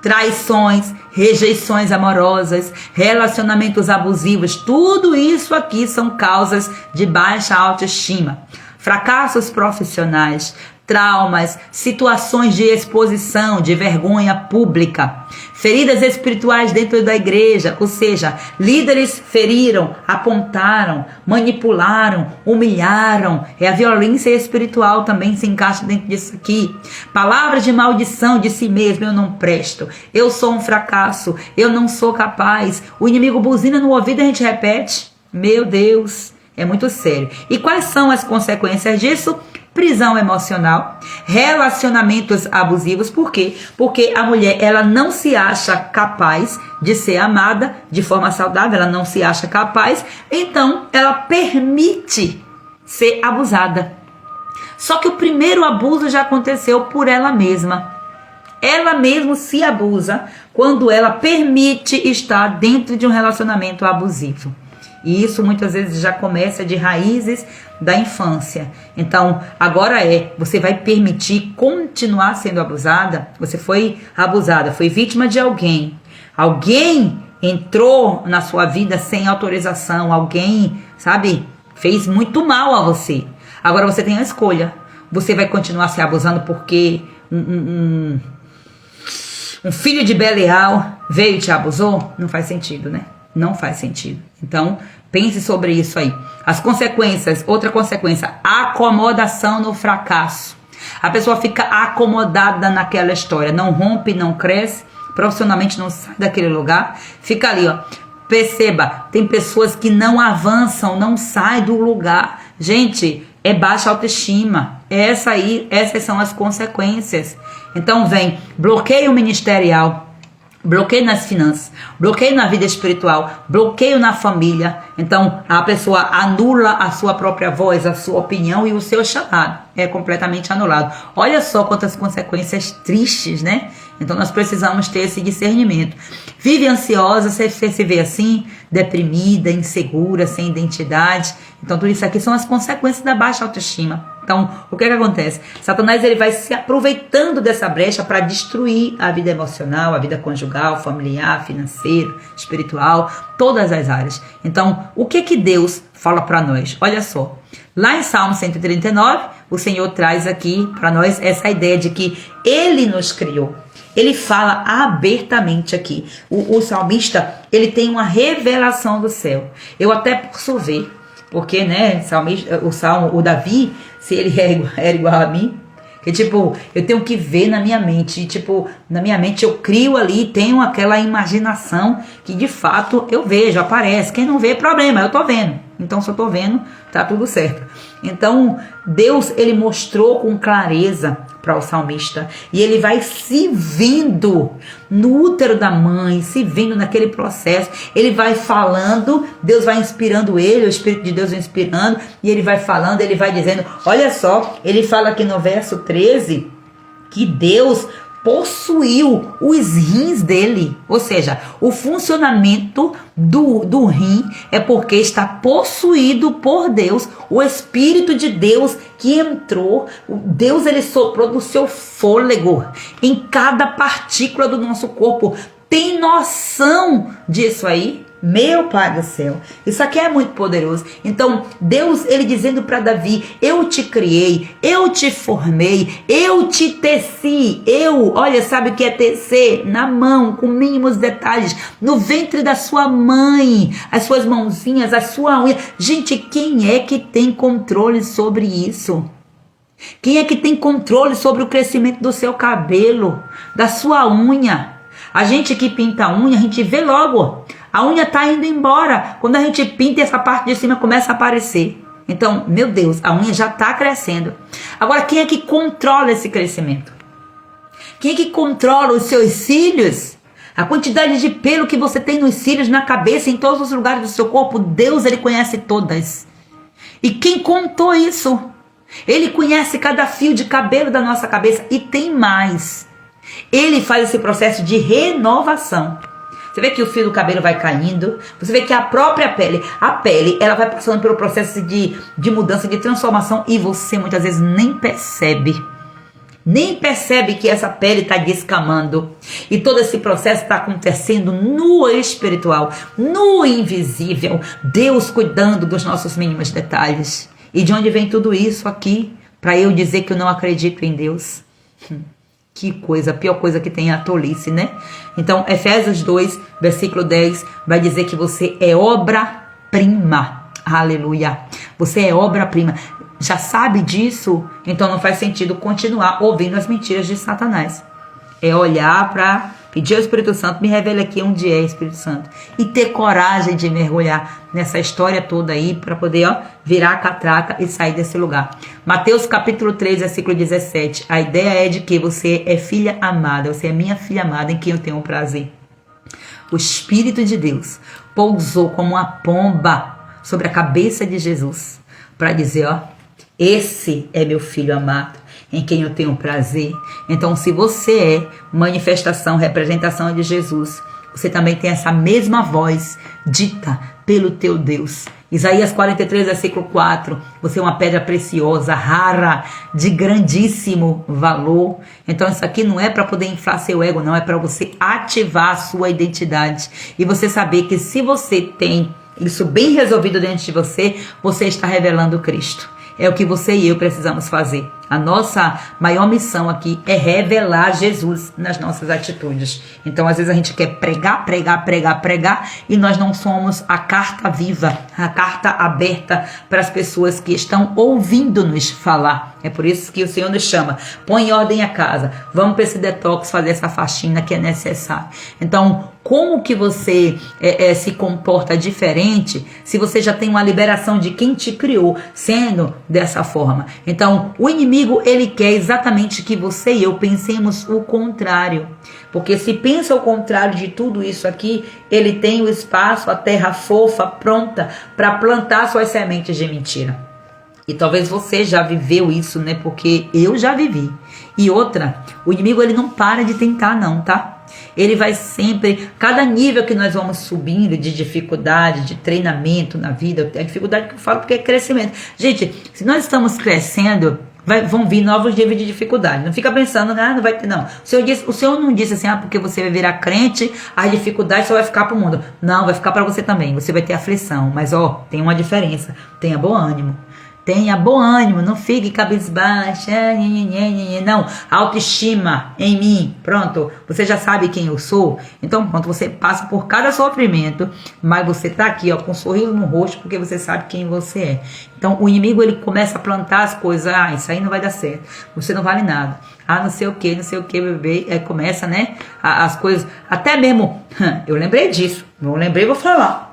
traições, rejeições amorosas, relacionamentos abusivos. Tudo isso aqui são causas de baixa autoestima. Fracassos profissionais, traumas, situações de exposição, de vergonha pública, feridas espirituais dentro da igreja, ou seja, líderes feriram, apontaram, manipularam, humilharam. A violência espiritual também se encaixa dentro disso aqui. Palavras de maldição de si mesmo: eu não presto, eu sou um fracasso, eu não sou capaz. O inimigo buzina no ouvido e a gente repete. Meu Deus, é muito sério. E quais são as consequências disso? Prisão emocional, relacionamentos abusivos. Por quê? Porque a mulher, ela não se acha capaz de ser amada de forma saudável, ela não se acha capaz, então ela permite ser abusada. Só que o primeiro abuso já aconteceu por ela mesma. Ela mesma se abusa quando ela permite estar dentro de um relacionamento abusivo. E isso muitas vezes já começa de raízes da infância. Então, agora você vai permitir continuar sendo abusada? Você foi abusada, foi vítima de alguém. Alguém entrou na sua vida sem autorização. Alguém, sabe, fez muito mal a você. Agora você tem a escolha. Você vai continuar se abusando porque um filho de Belial veio e te abusou? Não faz sentido, né? Não faz sentido. Então, pense sobre isso aí. As consequências, outra consequência, acomodação no fracasso. A pessoa fica acomodada naquela história, não rompe, não cresce, profissionalmente não sai daquele lugar, fica ali, ó. Perceba, tem pessoas que não avançam, não saem do lugar. Gente, é baixa autoestima. Essas são as consequências. Então vem bloqueio ministerial, bloqueio nas finanças, bloqueio na vida espiritual, bloqueio na família. Então a pessoa anula a sua própria voz, a sua opinião e o seu chamado. É completamente anulado. Olha só quantas consequências tristes, né? Então nós precisamos ter esse discernimento. Vive ansiosa, você se vê assim, deprimida, insegura, sem identidade. Então tudo isso aqui são as consequências da baixa autoestima. Então o que acontece? Satanás ele vai se aproveitando dessa brecha para destruir a vida emocional, a vida conjugal, familiar, financeira, espiritual, todas as áreas. Então o que Deus fala para nós? Olha só. Lá em Salmo 139, o Senhor traz aqui para nós essa ideia de que Ele nos criou. Ele fala abertamente aqui. O salmista, ele tem uma revelação do céu. Eu até posso ver, porque, né, o Davi, se ele era igual a mim, que tipo, eu tenho que ver na minha mente, tipo, na minha mente eu crio ali, tenho aquela imaginação que de fato eu vejo, aparece. Quem não vê, problema, eu tô vendo. Então se eu tô vendo, tá tudo certo. Então Deus, ele mostrou com clareza para o salmista, e ele vai se vendo no útero da mãe, se vendo naquele processo, ele vai falando, Deus vai inspirando ele, o Espírito de Deus vai inspirando, e ele vai falando, ele vai dizendo, olha só, ele fala aqui no verso 13, que Deus possuiu os rins dele, ou seja, o funcionamento do rim é porque está possuído por Deus, o Espírito de Deus que entrou, Deus ele soprou do seu fôlego em cada partícula do nosso corpo. Tem noção disso aí? Meu Pai do céu, isso aqui é muito poderoso. Então Deus, ele dizendo para Davi, eu te criei, eu te formei, eu te teci, olha, sabe o que é tecer? Na mão, com mínimos detalhes, no ventre da sua mãe, as suas mãozinhas, a sua unha. Gente, quem é que tem controle sobre isso? Quem é que tem controle sobre o crescimento do seu cabelo, da sua unha? A gente que pinta a unha, a gente vê logo. A unha está indo embora. Quando a gente pinta, essa parte de cima começa a aparecer. Então, meu Deus, a unha já está crescendo. Agora, quem é que controla esse crescimento? Quem é que controla os seus cílios? A quantidade de pelo que você tem nos cílios, na cabeça, em todos os lugares do seu corpo, Deus, ele conhece todas. E quem contou isso? Ele conhece cada fio de cabelo da nossa cabeça. E tem mais. Ele faz esse processo de renovação. Você vê que o fio do cabelo vai caindo. Você vê que a própria pele, ela vai passando pelo processo de mudança, de transformação. E você muitas vezes nem percebe. Nem percebe que essa pele está descamando. E todo esse processo está acontecendo no espiritual, no invisível. Deus cuidando dos nossos mínimos detalhes. E de onde vem tudo isso aqui? Para eu dizer que eu não acredito em Deus. Que coisa, a pior coisa que tem é a tolice, né? Então, Efésios 2, versículo 10, vai dizer que você é obra-prima. Aleluia. Você é obra-prima. Já sabe disso? Então não faz sentido continuar ouvindo as mentiras de Satanás. É olhar para pedir ao Espírito Santo, me revela aqui onde é, Espírito Santo. E ter coragem de mergulhar nessa história toda aí para poder virar a catraca e sair desse lugar. Mateus capítulo 3, versículo 17. A ideia é de que você é filha amada, você é minha filha amada em quem eu tenho prazer. O Espírito de Deus pousou como uma pomba sobre a cabeça de Jesus para dizer, esse é meu filho amado, em quem eu tenho prazer. Então, se você é manifestação, representação de Jesus, você também tem essa mesma voz dita pelo teu Deus. Isaías 43, versículo 4. Você é uma pedra preciosa, rara, de grandíssimo valor. Então isso aqui não é para poder inflar seu ego, não. É para você ativar a sua identidade. E você saber que se você tem isso bem resolvido dentro de você, você está revelando Cristo. É o que você e eu precisamos fazer. A nossa maior missão aqui é revelar Jesus nas nossas atitudes. Então, às vezes a gente quer pregar e nós não somos a carta viva, a carta aberta para as pessoas que estão ouvindo-nos falar. É por isso que o Senhor nos chama. Põe em ordem a casa. Vamos para esse detox, fazer essa faxina que é necessário. Então, como que você se comporta diferente se você já tem uma liberação de quem te criou sendo dessa forma? Então, o inimigo, ele quer exatamente que você e eu pensemos o contrário. Porque se pensa o contrário de tudo isso aqui, ele tem o espaço, a terra fofa, pronta para plantar suas sementes de mentira. E talvez você já viveu isso, né? Porque eu já vivi. E outra, o inimigo, ele não para de tentar não, tá? Ele vai sempre, cada nível que nós vamos subindo de dificuldade, de treinamento na vida, a dificuldade que eu falo porque é crescimento. Gente, se nós estamos crescendo, vão vir novos níveis de dificuldade. Não fica pensando, não vai ter, não. O Senhor não disse assim, porque você vai virar crente, a dificuldade só vai ficar para o mundo. Não, vai ficar para você também. Você vai ter aflição. Mas, tem uma diferença. Tenha bom ânimo. Tenha bom ânimo, não fique cabisbaixo, não, autoestima em mim, pronto, você já sabe quem eu sou, então pronto, você passa por cada sofrimento, mas você tá aqui, com um sorriso no rosto, porque você sabe quem você é. Então o inimigo, ele começa a plantar as coisas, isso aí não vai dar certo, você não vale nada, não sei o que, bebê, aí começa, né, as coisas, até mesmo, eu lembrei disso, não lembrei, vou falar.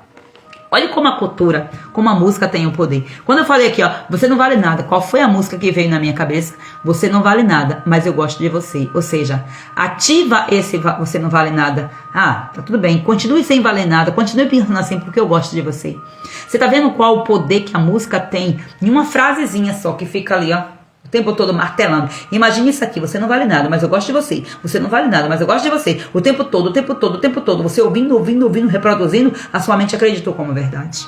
Olha como a cultura, como a música tem o poder. Quando eu falei aqui, você não vale nada. Qual foi a música que veio na minha cabeça? Você não vale nada, mas eu gosto de você. Ou seja, ativa esse você não vale nada. Tá tudo bem. Continue sem valer nada. Continue pensando assim porque eu gosto de você. Você tá vendo qual o poder que a música tem? Em uma frasezinha só que fica ali, o tempo todo martelando. Imagine isso aqui, você não vale nada, mas eu gosto de você. Você não vale nada, mas eu gosto de você. O tempo todo. Você ouvindo, reproduzindo, a sua mente acreditou como verdade.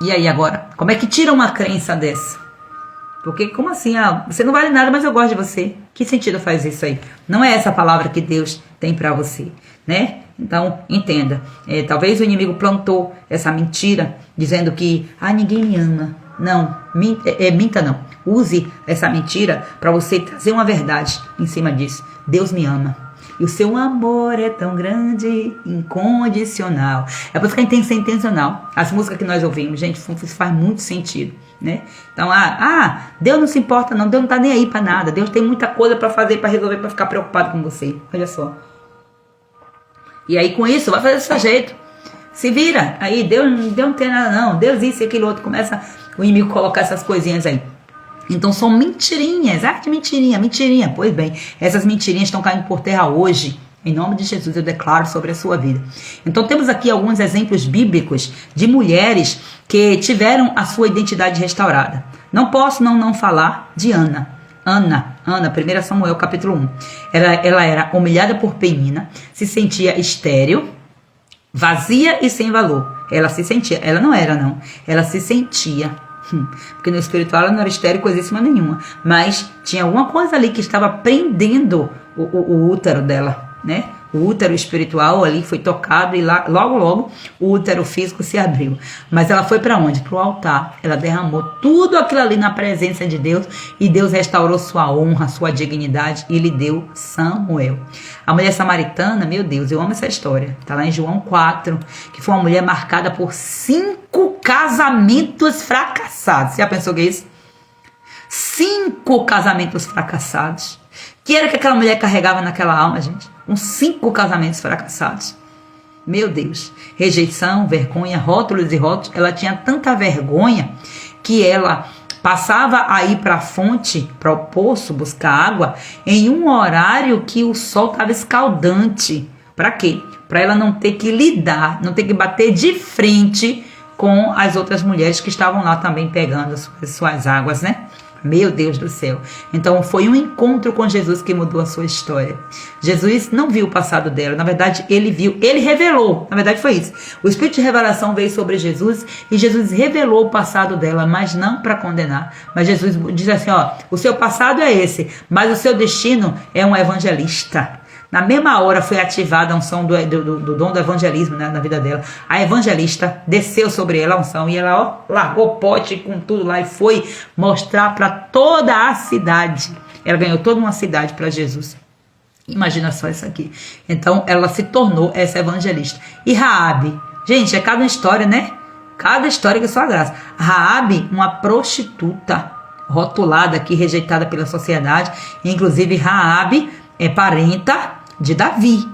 E aí agora, como é que tira uma crença dessa? Porque como assim? Você não vale nada, mas eu gosto de você. Que sentido faz isso aí? Não é essa palavra que Deus tem para você, né? Então, entenda. Talvez o inimigo plantou essa mentira, dizendo que, ninguém me ama. Não, minta não. Use essa mentira para você trazer uma verdade em cima disso. Deus me ama. E o seu amor é tão grande, incondicional. É por isso que a gente tem que ser intencional. As músicas que nós ouvimos, gente, isso faz muito sentido, né? Então, Deus não se importa não. Deus não tá nem aí para nada. Deus tem muita coisa para fazer, para resolver, para ficar preocupado com você. Olha só. E aí com isso, vai fazer desse jeito. Se vira. Aí, Deus não tem nada não. Deus isso e aquilo outro. Começa o inimigo a colocar essas coisinhas aí. Então são mentirinhas, mentirinha. Pois bem, essas mentirinhas estão caindo por terra hoje. Em nome de Jesus eu declaro sobre a sua vida. Então temos aqui alguns exemplos bíblicos de mulheres que tiveram a sua identidade restaurada. Não posso não falar de Ana. Ana, 1 Samuel capítulo 1. Ela era humilhada por Penina, se sentia estéril, vazia e sem valor. Ela se sentia, ela não era não, ela se sentia. Porque no espiritual ela não era estéril coisíssima nenhuma, mas tinha alguma coisa ali que estava prendendo o útero dela, né? O útero espiritual ali foi tocado e lá, logo o útero físico se abriu. Mas ela foi para onde? Para o altar. Ela derramou tudo aquilo ali na presença de Deus e Deus restaurou sua honra, sua dignidade e lhe deu Samuel. A mulher samaritana, meu Deus, eu amo essa história. Está lá em João 4, que foi uma mulher marcada por 5 casamentos fracassados. Você já pensou que é isso? 5 casamentos fracassados. Que era que aquela mulher carregava naquela alma, gente? Com 5 casamentos fracassados. Meu Deus. Rejeição, vergonha, rótulos e rótulos. Ela tinha tanta vergonha que ela passava a ir para a fonte, para o poço, buscar água, em um horário que o sol estava escaldante. Para quê? Para ela não ter que lidar, não ter que bater de frente com as outras mulheres que estavam lá também pegando as suas águas, né? Meu Deus do céu. Então foi um encontro com Jesus que mudou a sua história. Jesus não viu o passado dela. Na verdade, ele viu, ele revelou. Na verdade foi isso. O Espírito de revelação veio sobre Jesus e Jesus revelou o passado dela, mas não para condenar. Mas Jesus diz assim, ó, o seu passado é esse, mas o seu destino é um evangelista. Na mesma hora foi ativada a unção do dom do evangelismo, né, na vida dela. A evangelista desceu sobre ela a unção e ela, ó, largou o pote com tudo lá e foi mostrar para toda a cidade. Ela ganhou toda uma cidade para Jesus. Imagina só isso aqui. Então ela se tornou essa evangelista. E Raabe, gente, é cada história, né? Cada história que é só a graça. Raabe, uma prostituta rotulada aqui, rejeitada pela sociedade. Inclusive Raabe é parenta de Davi.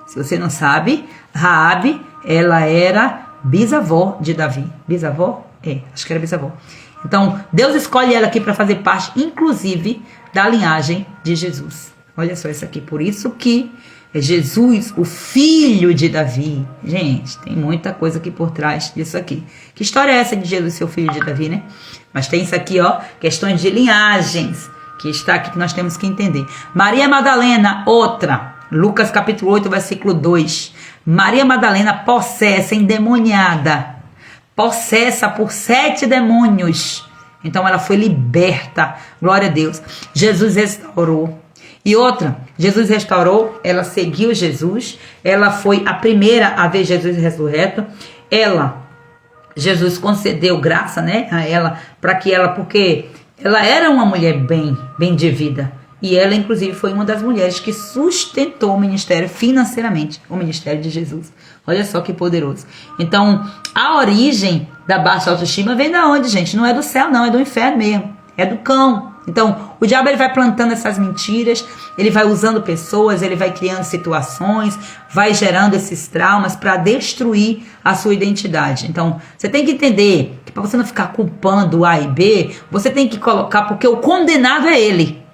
Se você não sabe, Raabe, ela era bisavó de Davi. Bisavó? Acho que era bisavó. Então, Deus escolhe ela aqui para fazer parte, inclusive, da linhagem de Jesus. Olha só isso aqui. Por isso que é Jesus, o filho de Davi. Gente, tem muita coisa aqui por trás disso aqui. Que história é essa de Jesus, seu filho de Davi, né? Mas tem isso aqui, ó, questões de linhagens, que está aqui que nós temos que entender. Maria Madalena, outra. Lucas capítulo 8, versículo 2. Maria Madalena, possessa, endemoniada. Possessa por 7 demônios. Então ela foi liberta. Glória a Deus. Jesus restaurou. E outra, Jesus restaurou, ela seguiu Jesus. Ela foi a primeira a ver Jesus ressurreto. Jesus concedeu graça, né, a ela, para que ela, porque ela era uma mulher bem de vida. E ela, inclusive, foi uma das mulheres que sustentou o ministério financeiramente, o ministério de Jesus. Olha só que poderoso. Então, a origem da baixa autoestima vem da onde, gente? Não é do céu, não, é do inferno mesmo. É do cão. Então, o diabo ele vai plantando essas mentiras, ele vai usando pessoas, ele vai criando situações, vai gerando esses traumas para destruir a sua identidade. Então, você tem que entender que para você não ficar culpando o A e B, você tem que colocar, porque o condenado é ele.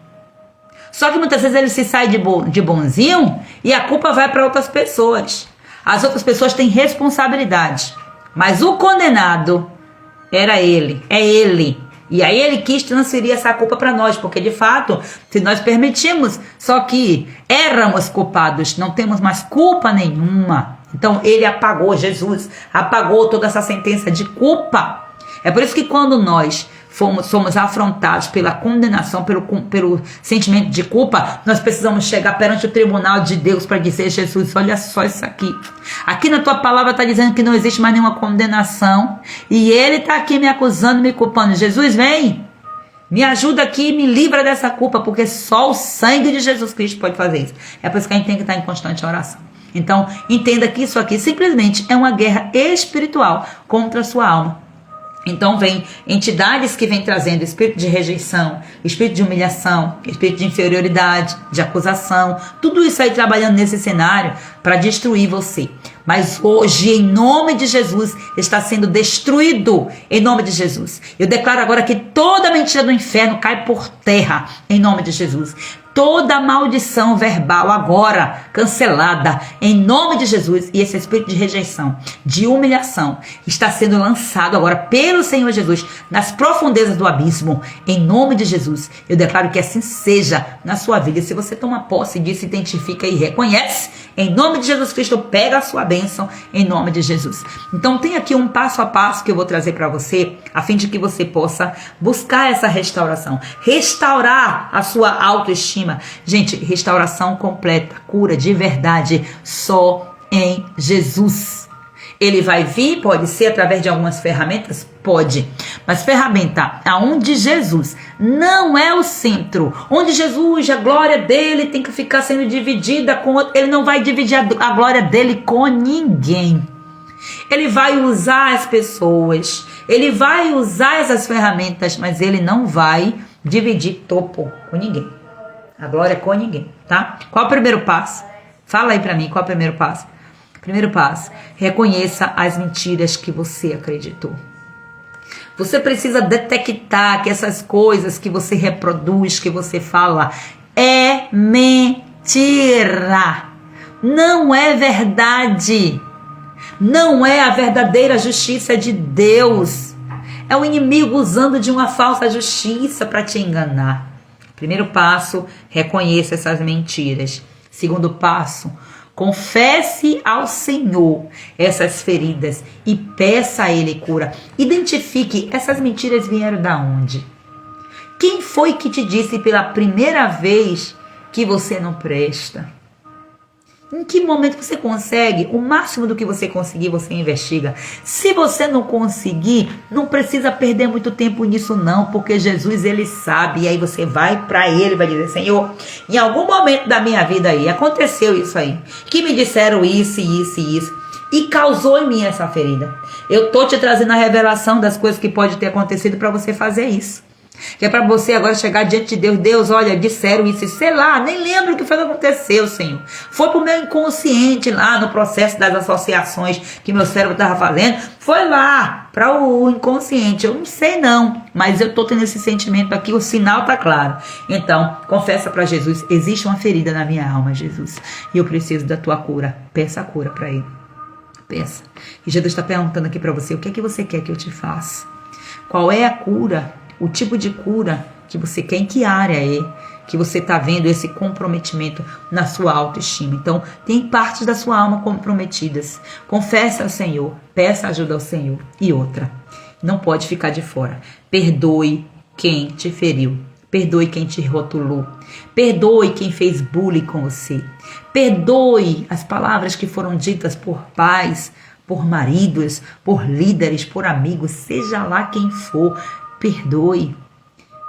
Só que muitas vezes ele se sai de bonzinho e a culpa vai para outras pessoas. As outras pessoas têm responsabilidade, mas o condenado era ele, é ele. E aí ele quis transferir essa culpa para nós, porque de fato, se nós permitimos, só que éramos culpados, não temos mais culpa nenhuma. Então ele apagou, Jesus apagou toda essa sentença de culpa. É por isso que quando nós somos afrontados pela condenação, pelo sentimento de culpa, nós precisamos chegar perante o tribunal de Deus para dizer: Jesus, olha só isso aqui. Aqui na tua palavra está dizendo que não existe mais nenhuma condenação. E ele está aqui me acusando, me culpando. Jesus, vem, me ajuda aqui, me livra dessa culpa, porque só o sangue de Jesus Cristo pode fazer isso. É por isso que a gente tem que estar em constante oração. Então, entenda que isso aqui simplesmente é uma guerra espiritual contra a sua alma. Então vem entidades que vêm trazendo espírito de rejeição, espírito de humilhação, espírito de inferioridade, de acusação, tudo isso aí trabalhando nesse cenário para destruir você. Mas hoje, em nome de Jesus, está sendo destruído, em nome de Jesus. Eu declaro agora que toda mentira do inferno cai por terra, em nome de Jesus. Toda maldição verbal agora cancelada em nome de Jesus, e esse espírito de rejeição, de humilhação está sendo lançado agora pelo Senhor Jesus nas profundezas do abismo, em nome de Jesus. Eu declaro que assim seja na sua vida. E se você toma posse disso, identifica e reconhece, em nome de Jesus Cristo, pega a sua bênção em nome de Jesus. Então tem aqui um passo a passo que eu vou trazer para você, a fim de que você possa buscar essa restauração, restaurar a sua autoestima. Gente, restauração completa, cura de verdade, só em Jesus. Ele vai vir, pode ser através de algumas ferramentas? Pode. Mas ferramenta aonde Jesus não é o centro, onde Jesus, a glória dele tem que ficar sendo dividida com outro. Ele não vai dividir a glória dele com ninguém. Ele vai usar as pessoas, ele vai usar essas ferramentas, mas ele não vai dividir topo com ninguém. A glória é com ninguém, tá? Qual é o primeiro passo? Fala aí pra mim, qual é o primeiro passo? Primeiro passo, reconheça as mentiras que você acreditou. Você precisa detectar que essas coisas que você reproduz, que você fala, é mentira. Não é verdade. Não é a verdadeira justiça de Deus. É o inimigo usando de uma falsa justiça para te enganar. Primeiro passo, reconheça essas mentiras. Segundo passo, confesse ao Senhor essas feridas e peça a Ele cura. Identifique, essas mentiras vieram da onde? Quem foi que te disse pela primeira vez que você não presta? Em que momento você consegue? O máximo do que você conseguir, você investiga. Se você não conseguir, não precisa perder muito tempo nisso não, porque Jesus, Ele sabe. E aí você vai para Ele, vai dizer, Senhor, em algum momento da minha vida aí, aconteceu isso aí, que me disseram isso, e causou em mim essa ferida. Eu tô te trazendo a revelação das coisas que pode ter acontecido para você fazer isso. Que é para você agora chegar diante de Deus. Deus, olha, disseram isso, sei lá, nem lembro o que foi que aconteceu, Senhor. Foi pro meu inconsciente lá no processo das associações que meu cérebro estava fazendo. Foi lá para o inconsciente. Eu não sei não, mas eu tô tendo esse sentimento aqui, o sinal tá claro. Então, confessa para Jesus, existe uma ferida na minha alma, Jesus, e eu preciso da tua cura. Peça a cura para Ele. Peça. E Jesus está perguntando aqui para você, o que é que você quer que eu te faça? Qual é a cura? O tipo de cura que você quer, em que área é que você está vendo esse comprometimento na sua autoestima. Então, tem partes da sua alma comprometidas. Confesse ao Senhor, peça ajuda ao Senhor. E outra, não pode ficar de fora. Perdoe quem te feriu. Perdoe quem te rotulou. Perdoe quem fez bullying com você. Perdoe as palavras que foram ditas por pais, por maridos, por líderes, por amigos, seja lá quem for. Perdoe,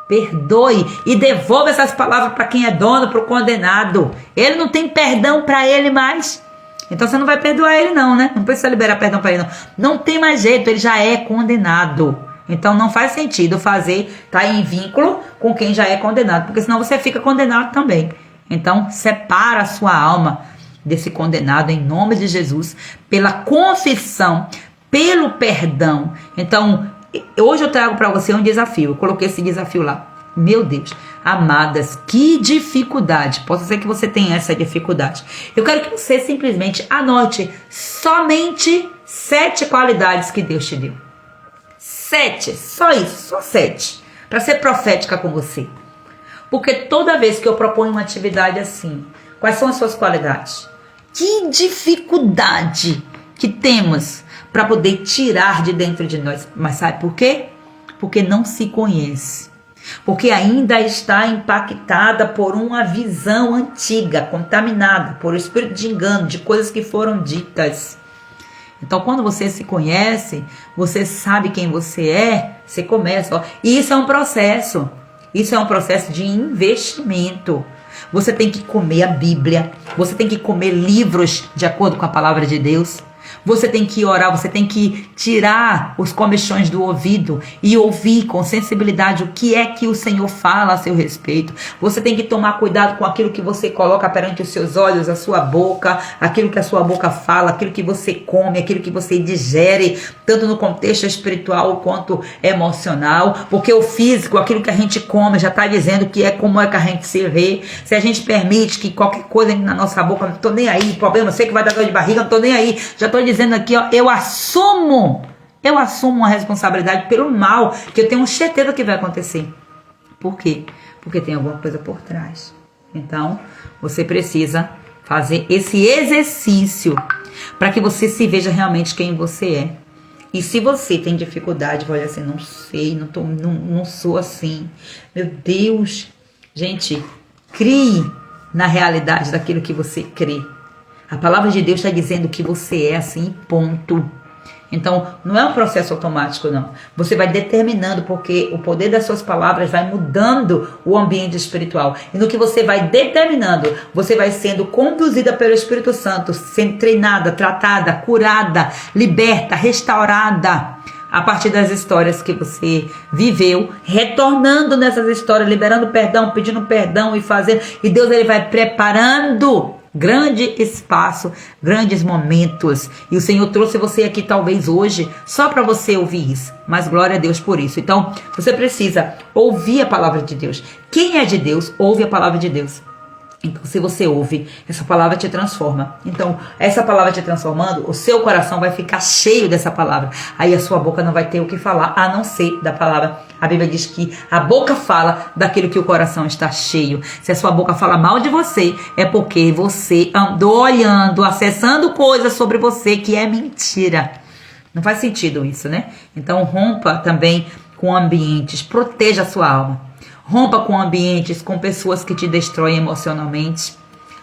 perdoe e devolva essas palavras para quem é dono, para o condenado. Ele não tem perdão para ele mais. Então você não vai perdoar ele não, né? Não precisa liberar perdão para ele não. Não tem mais jeito, ele já é condenado. Então não faz sentido tá em vínculo com quem já é condenado, porque senão você fica condenado também. Então separa a sua alma desse condenado em nome de Jesus, pela confissão, pelo perdão. Então hoje eu trago para você um desafio. Eu coloquei esse desafio lá. Meu Deus, amadas, que dificuldade. Pode ser que você tenha essa dificuldade. Eu quero que você simplesmente anote somente 7 qualidades que Deus te deu. 7, só isso, só 7. Para ser profética com você. Porque toda vez que eu proponho uma atividade assim, quais são as suas qualidades? Que dificuldade que temos para poder tirar de dentro de nós. Mas sabe por quê? Porque não se conhece. Porque ainda está impactada por uma visão antiga, contaminada por um espírito de engano, de coisas que foram ditas. Então, quando você se conhece, você sabe quem você é, você começa. E isso é um processo. Isso é um processo de investimento. Você tem que comer a Bíblia. Você tem que comer livros de acordo com a palavra de Deus. Você tem que orar, você tem que tirar os comichões do ouvido e ouvir com sensibilidade o que é que o Senhor fala a seu respeito. Você tem que tomar cuidado com aquilo que você coloca perante os seus olhos, a sua boca, aquilo que a sua boca fala, aquilo que você come, aquilo que você digere, tanto no contexto espiritual quanto emocional, porque o físico, aquilo que a gente come, já está dizendo que é como é que a gente se vê. Se a gente permite que qualquer coisa entre na nossa boca, não estou nem aí, problema, eu sei que vai dar dor de barriga, não estou nem aí, já estou dizendo aqui, ó, eu assumo uma responsabilidade pelo mal que eu tenho certeza que vai acontecer. Por quê? Porque tem alguma coisa por trás. Então, você precisa fazer esse exercício para que você se veja realmente quem você é. E se você tem dificuldade, olha assim, não sei, não sou assim. Meu Deus, gente, crie na realidade daquilo que você crê. A palavra de Deus está dizendo que você é assim, ponto. Então, não é um processo automático, não. Você vai determinando, porque o poder das suas palavras vai mudando o ambiente espiritual. E no que você vai determinando, você vai sendo conduzida pelo Espírito Santo, sendo treinada, tratada, curada, liberta, restaurada. A partir das histórias que você viveu, retornando nessas histórias, liberando perdão, pedindo perdão e fazendo. E Deus, ele vai preparando grande espaço, grandes momentos. E o Senhor trouxe você aqui talvez hoje só para você ouvir isso. Mas glória a Deus por isso. Então, você precisa ouvir a palavra de Deus. Quem é de Deus, ouve a palavra de Deus. Então, se você ouve, essa palavra te transforma. Então, essa palavra te transformando, o seu coração vai ficar cheio dessa palavra. Aí a sua boca não vai ter o que falar, a não ser da palavra. A Bíblia diz que a boca fala daquilo que o coração está cheio. Se a sua boca fala mal de você, é porque você andou olhando, acessando coisas sobre você que é mentira. Não faz sentido isso, né? Então, rompa também com ambientes, proteja a sua alma. Rompa com ambientes, com pessoas que te destroem emocionalmente.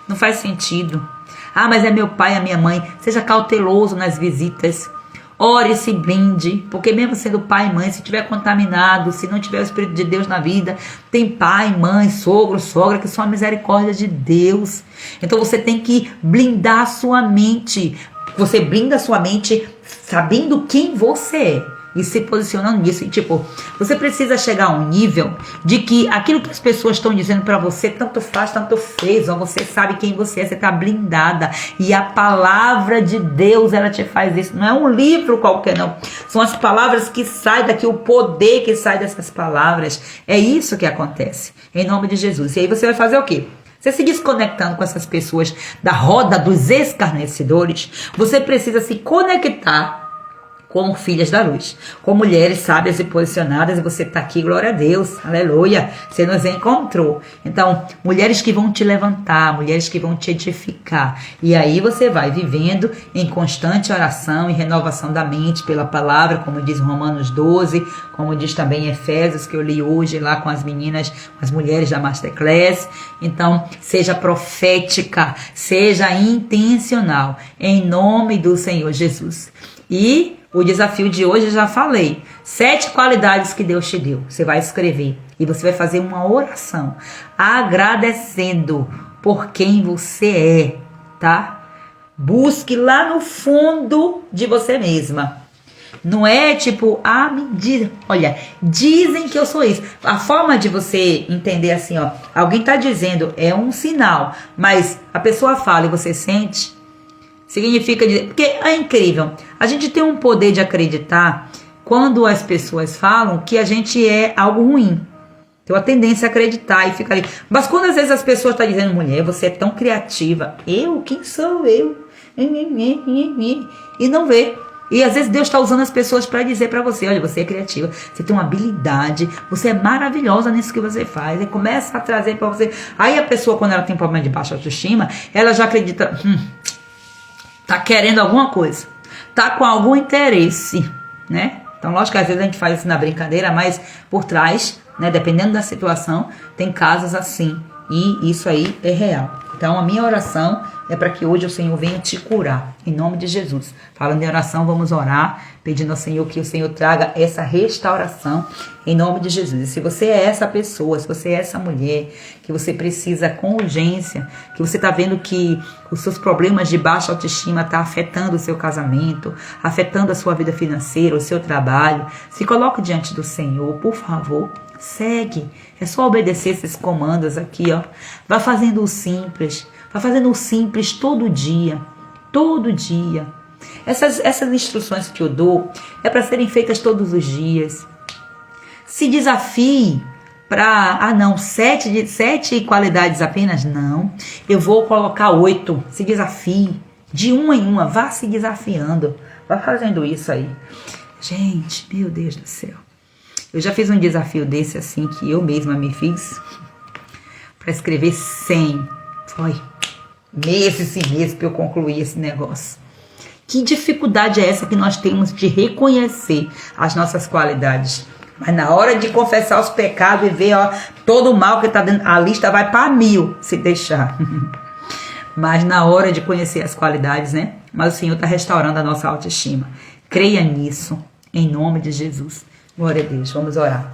Não faz sentido. Ah, mas é meu pai, a minha mãe. Seja cauteloso nas visitas. Ore e se blinde. Porque mesmo sendo pai e mãe, se tiver contaminado, se não tiver o Espírito de Deus na vida, tem pai, mãe, sogro, sogra, que são a misericórdia de Deus. Então você tem que blindar a sua mente. Você blinda a sua mente sabendo quem você é. E se posicionando nisso. E tipo, você precisa chegar a um nível de que aquilo que as pessoas estão dizendo pra você, tanto faz, tanto fez, ou você sabe quem você é, você tá blindada. E a palavra de Deus, ela te faz isso. Não é um livro qualquer, não. São as palavras que saem daqui, o poder que sai dessas palavras. É isso que acontece. Em nome de Jesus. E aí você vai fazer o quê? Você se desconectando com essas pessoas da roda dos escarnecedores, você precisa se conectar como filhas da luz, com mulheres sábias e posicionadas, e você está aqui, glória a Deus, aleluia, você nos encontrou. Então, mulheres que vão te levantar, mulheres que vão te edificar, e aí você vai vivendo em constante oração e renovação da mente pela palavra, como diz Romanos 12, como diz também Efésios, que eu li hoje lá com as meninas, as mulheres da Masterclass. Então, seja profética, seja intencional, em nome do Senhor Jesus. E o desafio de hoje eu já falei. 7 qualidades que Deus te deu. Você vai escrever e você vai fazer uma oração agradecendo por quem você é, tá? Busque lá no fundo de você mesma. Não é tipo, olha, dizem que eu sou isso. A forma de você entender assim, ó, alguém tá dizendo, é um sinal, mas a pessoa fala e você sente, significa dizer, porque é incrível. A gente tem um poder de acreditar quando as pessoas falam que a gente é algo ruim. Tem uma tendência a acreditar e ficar ali. Mas quando às vezes as pessoas estão dizendo, mulher, você é tão criativa. Eu? Quem sou eu? E não vê. E às vezes Deus está usando as pessoas para dizer para você, olha, você é criativa, você tem uma habilidade, você é maravilhosa nisso que você faz. E começa a trazer para você. Aí a pessoa, quando ela tem problema de baixa autoestima, ela já acredita, tá querendo alguma coisa, tá com algum interesse, né? Então, lógico que às vezes a gente faz isso na brincadeira, mas por trás, né, dependendo da situação, tem casos assim, e isso aí é real. Então, a minha oração é para que hoje o Senhor venha te curar, em nome de Jesus. Falando em oração, vamos orar, pedindo ao Senhor que o Senhor traga essa restauração, em nome de Jesus. E se você é essa pessoa, se você é essa mulher, que você precisa com urgência, que você está vendo que os seus problemas de baixa autoestima estão afetando o seu casamento, afetando a sua vida financeira, o seu trabalho, se coloque diante do Senhor, por favor. Segue, é só obedecer esses comandos aqui, ó. Vai fazendo o simples, vai fazendo o simples todo dia, todo dia. Essas instruções que eu dou é para serem feitas todos os dias. Se desafie para, não, 7 qualidades apenas, não. Eu vou colocar 8, se desafie, de uma em uma, vá se desafiando, vá fazendo isso aí. Gente, meu Deus do céu. Eu já fiz um desafio desse assim, que eu mesma me fiz, para escrever 100. Foi meses e meses para eu concluir esse negócio. Que dificuldade é essa que nós temos de reconhecer as nossas qualidades? Mas na hora de confessar os pecados e ver, ó, todo o mal que está dentro, a lista vai para 1000, se deixar. Mas na hora de conhecer as qualidades, né? Mas o Senhor está restaurando a nossa autoestima. Creia nisso, em nome de Jesus. Glória a Deus, vamos orar.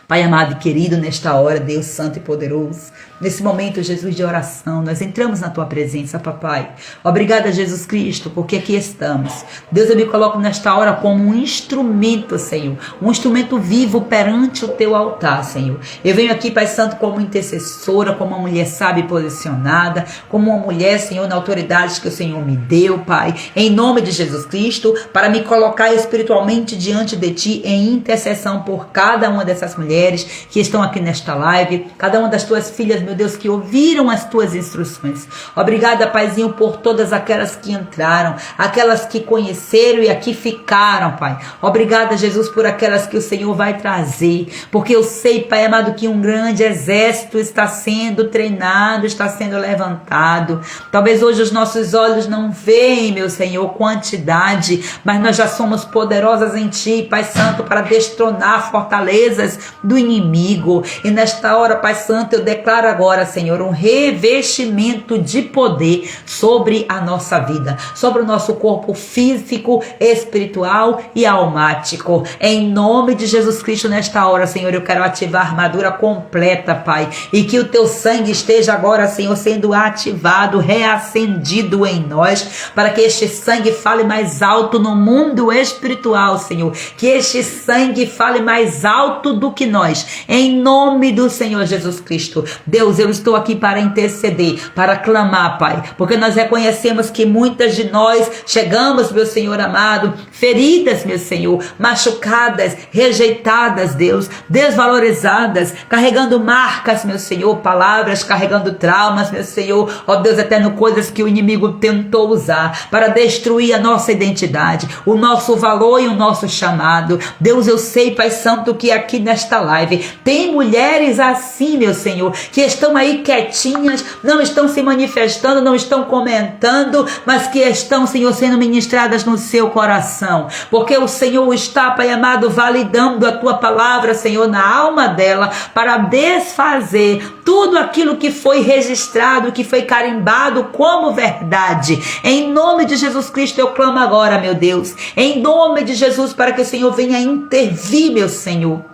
Pai amado e querido, nesta hora, Deus santo e poderoso, nesse momento, Jesus, de oração, nós entramos na Tua presença, Papai. Obrigada, Jesus Cristo, porque aqui estamos. Deus, eu me coloco nesta hora como um instrumento, Senhor, um instrumento vivo perante o Teu altar, Senhor. Eu venho aqui, Pai Santo, como intercessora, como uma mulher sábia e posicionada, como uma mulher, Senhor, na autoridade que o Senhor me deu, Pai, em nome de Jesus Cristo, para me colocar espiritualmente diante de Ti em intercessão por cada uma dessas mulheres mulheres que estão aqui nesta live, cada uma das tuas filhas, meu Deus, que ouviram as tuas instruções. Obrigada, Paizinho, por todas aquelas que entraram, aquelas que conheceram e aqui ficaram, Pai. Obrigada, Jesus, por aquelas que o Senhor vai trazer, porque eu sei, Pai amado, que um grande exército está sendo treinado, está sendo levantado. Talvez hoje os nossos olhos não veem, meu Senhor, quantidade, mas nós já somos poderosas em Ti, Pai Santo, para destronar fortalezas do inimigo. E nesta hora, Pai Santo, eu declaro agora, Senhor, um revestimento de poder sobre a nossa vida, sobre o nosso corpo físico, espiritual e almático. Em nome de Jesus Cristo, nesta hora, Senhor, eu quero ativar a armadura completa, Pai, e que o Teu sangue esteja agora, Senhor, sendo ativado, reacendido em nós, para que este sangue fale mais alto no mundo espiritual, Senhor, que este sangue fale mais alto do que nós, em nome do Senhor Jesus Cristo. Deus, eu estou aqui para interceder, para clamar, Pai, porque nós reconhecemos que muitas de nós chegamos, meu Senhor amado, feridas, meu Senhor, machucadas, rejeitadas, Deus, desvalorizadas, carregando marcas, meu Senhor, palavras, carregando traumas, meu Senhor, ó Deus eterno, coisas que o inimigo tentou usar para destruir a nossa identidade, o nosso valor e o nosso chamado. Deus, eu sei, Pai Santo, que aqui nesta live tem mulheres assim, meu Senhor, que estão aí quietinhas, não estão se manifestando, não estão comentando, mas que estão, Senhor, sendo ministradas no seu coração, porque o Senhor está, Pai amado, validando a Tua palavra, Senhor, na alma dela, para desfazer tudo aquilo que foi registrado, que foi carimbado como verdade. Em nome de Jesus Cristo eu clamo agora, meu Deus, em nome de Jesus, para que o Senhor venha intervir, meu Senhor.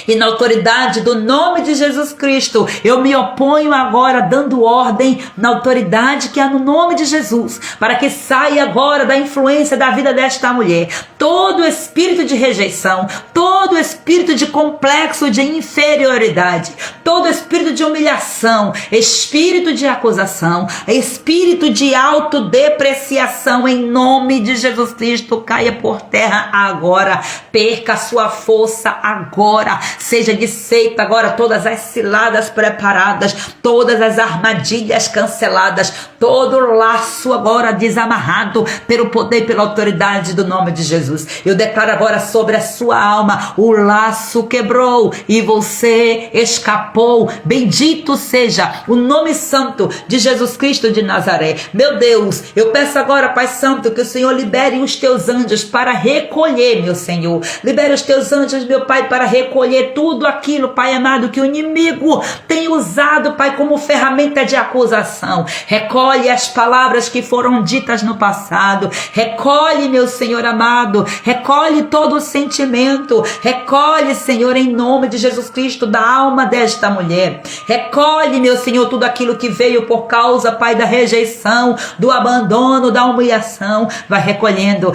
E na autoridade do nome de Jesus Cristo, eu me oponho agora, dando ordem na autoridade que há no nome de Jesus, para que saia agora da influência da vida desta mulher todo espírito de rejeição, todo espírito de complexo de inferioridade, todo espírito de humilhação, espírito de acusação, espírito de autodepreciação, em nome de Jesus Cristo, caia por terra agora, perca a sua força agora, seja desfeita agora todas as ciladas preparadas, todas as armadilhas canceladas, todo laço agora desamarrado pelo poder e pela autoridade do nome de Jesus. Eu declaro agora sobre a sua alma, o laço quebrou e você escapou. Bendito seja o nome santo de Jesus Cristo de Nazaré. Meu Deus, eu peço agora, Pai Santo, que o Senhor libere os Teus anjos para recolher, meu Senhor. Libere os Teus anjos, meu Pai, para recolher tudo aquilo, Pai amado, que o inimigo tem usado, Pai, como ferramenta de acusação. Recolhe as palavras que foram ditas no passado. Recolhe, meu Senhor amado, recolhe todo o sentimento. Recolhe, Senhor, em nome de Jesus Cristo, da alma desta mulher. Recolhe, meu Senhor, tudo aquilo que veio por causa, Pai, da rejeição, do abandono, da humilhação. Vai recolhendo,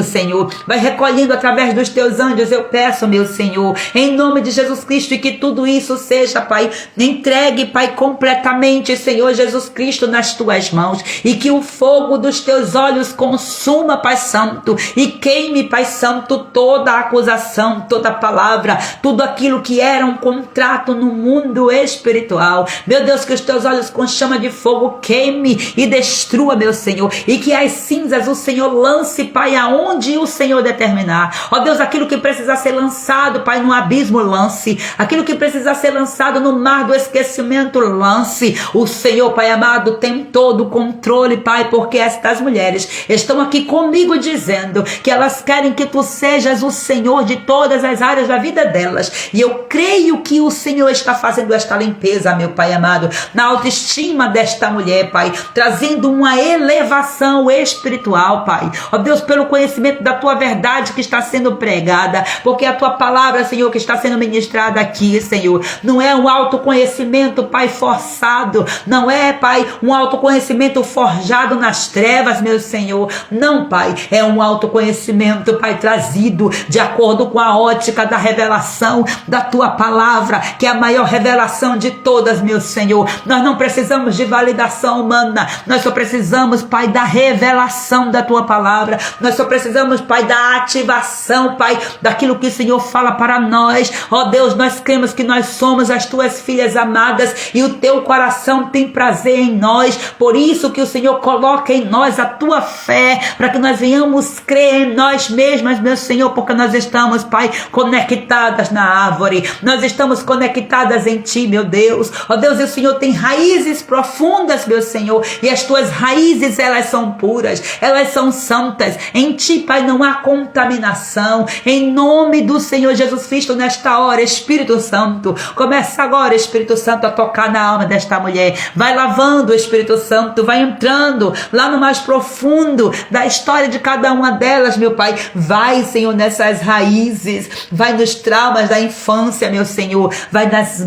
Senhor. Vai recolhendo através dos Teus anjos, eu peço, meu Senhor, em nome de Jesus Cristo, e que tudo isso seja, Pai, entregue, Pai, completamente, Senhor Jesus Cristo, nas Tuas mãos, e que o fogo dos Teus olhos consuma, Pai Santo, e queime, Pai Santo, toda a acusação, toda a palavra, tudo aquilo que era um contrato no mundo espiritual. Meu Deus, que os Teus olhos com chama de fogo queime e destrua, meu Senhor, e que as cinzas o Senhor lance, Pai, aonde o Senhor determinar. Ó Deus, aquilo que precisa ser lançado, Pai, no abismo, lance. Aquilo que precisa ser lançado no mar do esquecimento, lance. O Senhor, Pai amado, tem todo o controle, Pai, porque estas mulheres estão aqui comigo dizendo que elas querem que Tu sejas o Senhor de todas as áreas da vida delas. E eu creio que o Senhor está fazendo esta limpeza, meu Pai amado, na autoestima desta mulher, Pai, trazendo uma elevação espiritual, Pai. Ó Deus, pelo conhecimento da Tua verdade que está sendo pregada, porque a Tua palavra, Senhor, que está sendo ministrada aqui, Senhor, não é um autoconhecimento, Pai, forçado, não é, Pai, um autoconhecimento forjado nas trevas, meu Senhor, não, Pai, é um autoconhecimento, Pai, trazido de acordo com a ótica da revelação da Tua palavra, que é a maior revelação de todas, meu Senhor. Nós não precisamos de validação humana, nós só precisamos, Pai, da revelação da Tua palavra, nós só precisamos, Pai, da ativação, Pai, daquilo que o Senhor fala para para nós. Ó Deus, nós cremos que nós somos as tuas filhas amadas e o teu coração tem prazer em nós. Por isso que o Senhor coloca em nós a tua fé, para que nós venhamos crer em nós mesmas, meu Senhor, porque nós estamos, Pai, conectadas na árvore. Nós estamos conectadas em ti, meu Deus. Ó Deus, e o Senhor tem raízes profundas, meu Senhor, e as tuas raízes, elas são puras, elas são santas. Em ti, Pai, não há contaminação. Em nome do Senhor Jesus Cristo, nesta hora, Espírito Santo, começa agora, Espírito Santo, a tocar na alma desta mulher. Vai lavando, Espírito Santo, vai entrando lá no mais profundo da história de cada uma delas, meu Pai. Vai, Senhor, nessas raízes, vai nos traumas da infância, meu Senhor, vai nas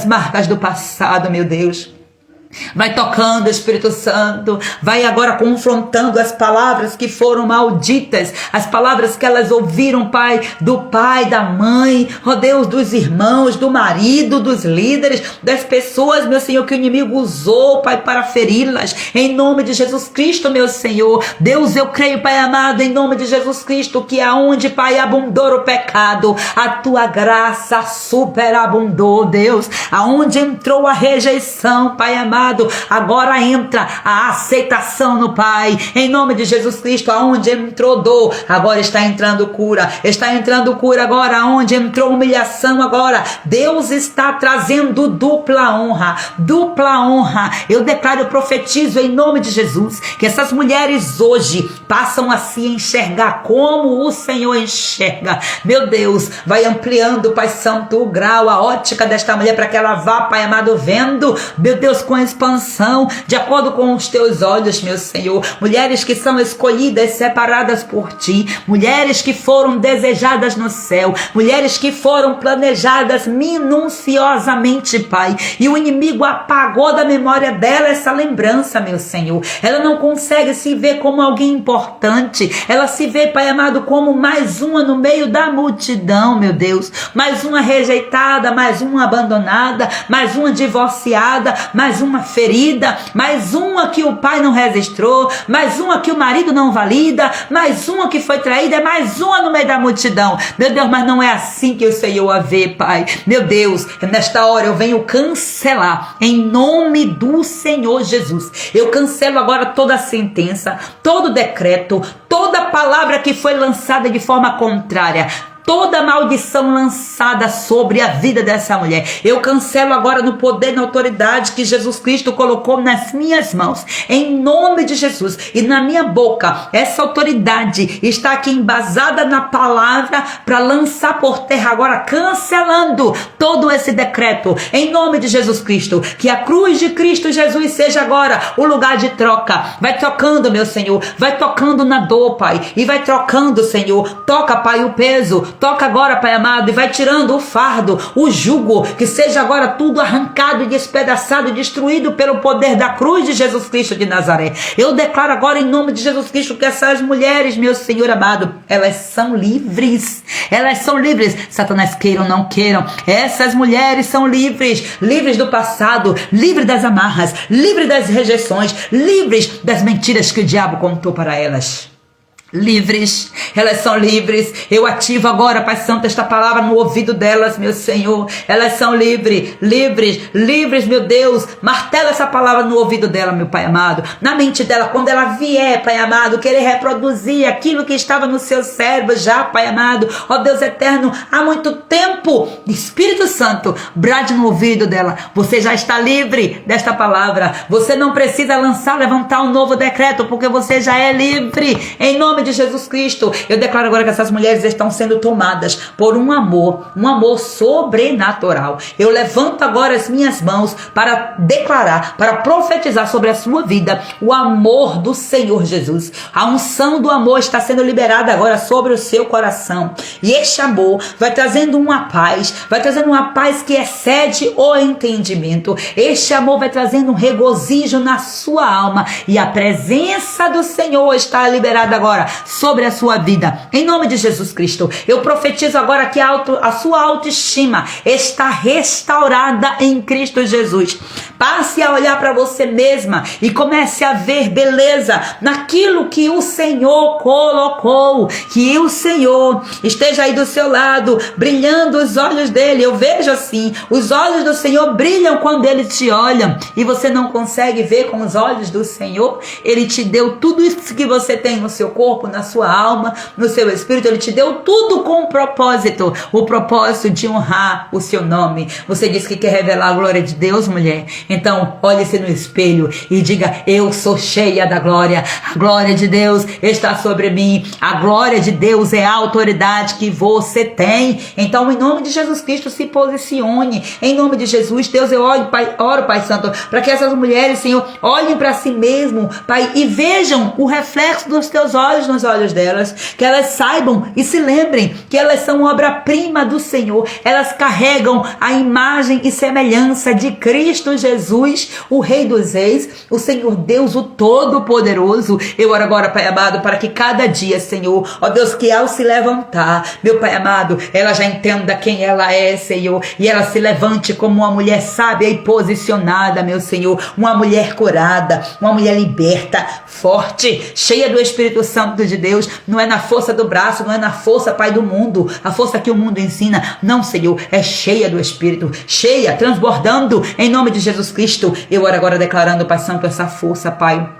marcas do passado, meu Deus. Vai tocando, Espírito Santo, vai agora confrontando as palavras que foram malditas, as palavras que elas ouviram, Pai, do pai, da mãe, ó Deus, dos irmãos, do marido, dos líderes, das pessoas, meu Senhor, que o inimigo usou, Pai, para feri-las, em nome de Jesus Cristo, meu Senhor. Deus, eu creio, Pai amado, em nome de Jesus Cristo, que aonde, Pai, abundou o pecado, a tua graça superabundou, Deus, aonde entrou a rejeição, Pai amado, agora entra a aceitação no Pai, em nome de Jesus Cristo. Aonde entrou dor, agora está entrando cura agora. Aonde entrou humilhação, agora Deus está trazendo dupla honra. Eu declaro, eu profetizo em nome de Jesus, que essas mulheres hoje passam a se enxergar como o Senhor enxerga. Meu Deus, vai ampliando, Pai Santo, o grau, a ótica desta mulher, para que ela vá, Pai amado, vendo, meu Deus, com expansão, de acordo com os teus olhos, meu Senhor. Mulheres que são escolhidas, separadas por ti, mulheres que foram desejadas no céu, mulheres que foram planejadas minuciosamente, Pai, e o inimigo apagou da memória dela essa lembrança, meu Senhor. Ela não consegue se ver como alguém importante, ela se vê, Pai amado, como mais uma no meio da multidão, meu Deus, mais uma rejeitada, mais uma abandonada, mais uma divorciada, mais uma ferida, mais uma que o pai não registrou, mais uma que o marido não valida, mais uma que foi traída, é mais uma no meio da multidão. Meu Deus, mas não é assim que o Senhor a vê, Pai. Meu Deus, nesta hora eu venho cancelar, em nome do Senhor Jesus, eu cancelo agora toda a sentença, todo decreto, toda palavra que foi lançada de forma contrária, toda maldição lançada sobre a vida dessa mulher, eu cancelo agora no poder e na autoridade que Jesus Cristo colocou nas minhas mãos, em nome de Jesus, e na minha boca. Essa autoridade está aqui embasada na palavra para lançar por terra agora, cancelando todo esse decreto, em nome de Jesus Cristo. Que a cruz de Cristo Jesus seja agora o lugar de troca. Vai trocando, meu Senhor, vai tocando na dor, Pai, e vai trocando, Senhor. Toca, Pai, o peso, toca agora, Pai amado, e vai tirando o fardo, o jugo, que seja agora tudo arrancado e despedaçado e destruído pelo poder da cruz de Jesus Cristo de Nazaré. Eu declaro agora em nome de Jesus Cristo que essas mulheres, meu Senhor amado, elas são livres, Satanás queira ou não queiram, essas mulheres são livres do passado, livres das amarras, livres das rejeições, livres das mentiras que o diabo contou para elas. Livres, elas são livres. Eu ativo agora, Pai Santo, esta palavra no ouvido delas, meu Senhor. Elas são livres, meu Deus. Martela essa palavra no ouvido dela, meu Pai amado, na mente dela, quando ela vier, Pai amado, querer reproduzir aquilo que estava no seu cérebro já, Pai amado, ó Deus eterno, há muito tempo. Espírito Santo, brade no ouvido dela, você já está livre desta palavra. Você não precisa levantar um novo decreto, porque você já é livre, em nome de Jesus Cristo. Eu declaro agora que essas mulheres estão sendo tomadas por um amor sobrenatural. Eu levanto agora as minhas mãos para declarar, para profetizar sobre a sua vida o amor do Senhor Jesus. A unção do amor está sendo liberada agora sobre o seu coração, e este amor vai trazendo uma paz que excede o entendimento. Este amor vai trazendo um regozijo na sua alma, e a presença do Senhor está liberada agora sobre a sua vida. Em nome de Jesus Cristo, eu profetizo agora que a sua autoestima está restaurada em Cristo Jesus. Passe a olhar para você mesma e comece a ver beleza naquilo que o Senhor colocou. Que o Senhor esteja aí do seu lado, brilhando os olhos dele. Eu vejo assim, os olhos do Senhor brilham quando ele te olha e você não consegue ver com os olhos do Senhor. Ele te deu tudo isso que você tem no seu corpo, na sua alma, no seu espírito. Ele te deu tudo com um propósito, o propósito de honrar o seu nome. Você disse que quer revelar a glória de Deus, mulher? Então olhe-se no espelho e diga: eu sou cheia da glória. A glória de Deus está sobre mim. A glória de Deus é a autoridade que você tem. Então, em nome de Jesus Cristo, se posicione. Em nome de Jesus, Deus, eu oro, Pai Santo, para que essas mulheres, Senhor, olhem para si mesmo, Pai, e vejam o reflexo dos teus olhos nos olhos delas. Que elas saibam e se lembrem que elas são obra-prima do Senhor. Elas carregam a imagem e semelhança de Cristo Jesus, o Rei dos Reis, o Senhor Deus, o Todo-Poderoso. Eu oro agora, Pai amado, para que cada dia, Senhor, ó Deus, que ao se levantar, meu Pai amado, ela já entenda quem ela é, Senhor, e ela se levante como uma mulher sábia e posicionada, meu Senhor, uma mulher curada, uma mulher liberta, forte, cheia do Espírito Santo de Deus. Não é na força do braço, não é na força, Pai, do mundo, a força que o mundo ensina, não, Senhor, é cheia do Espírito, cheia, transbordando, em nome de Jesus Cristo. Eu oro agora declarando, Pai Santo, essa força, Pai,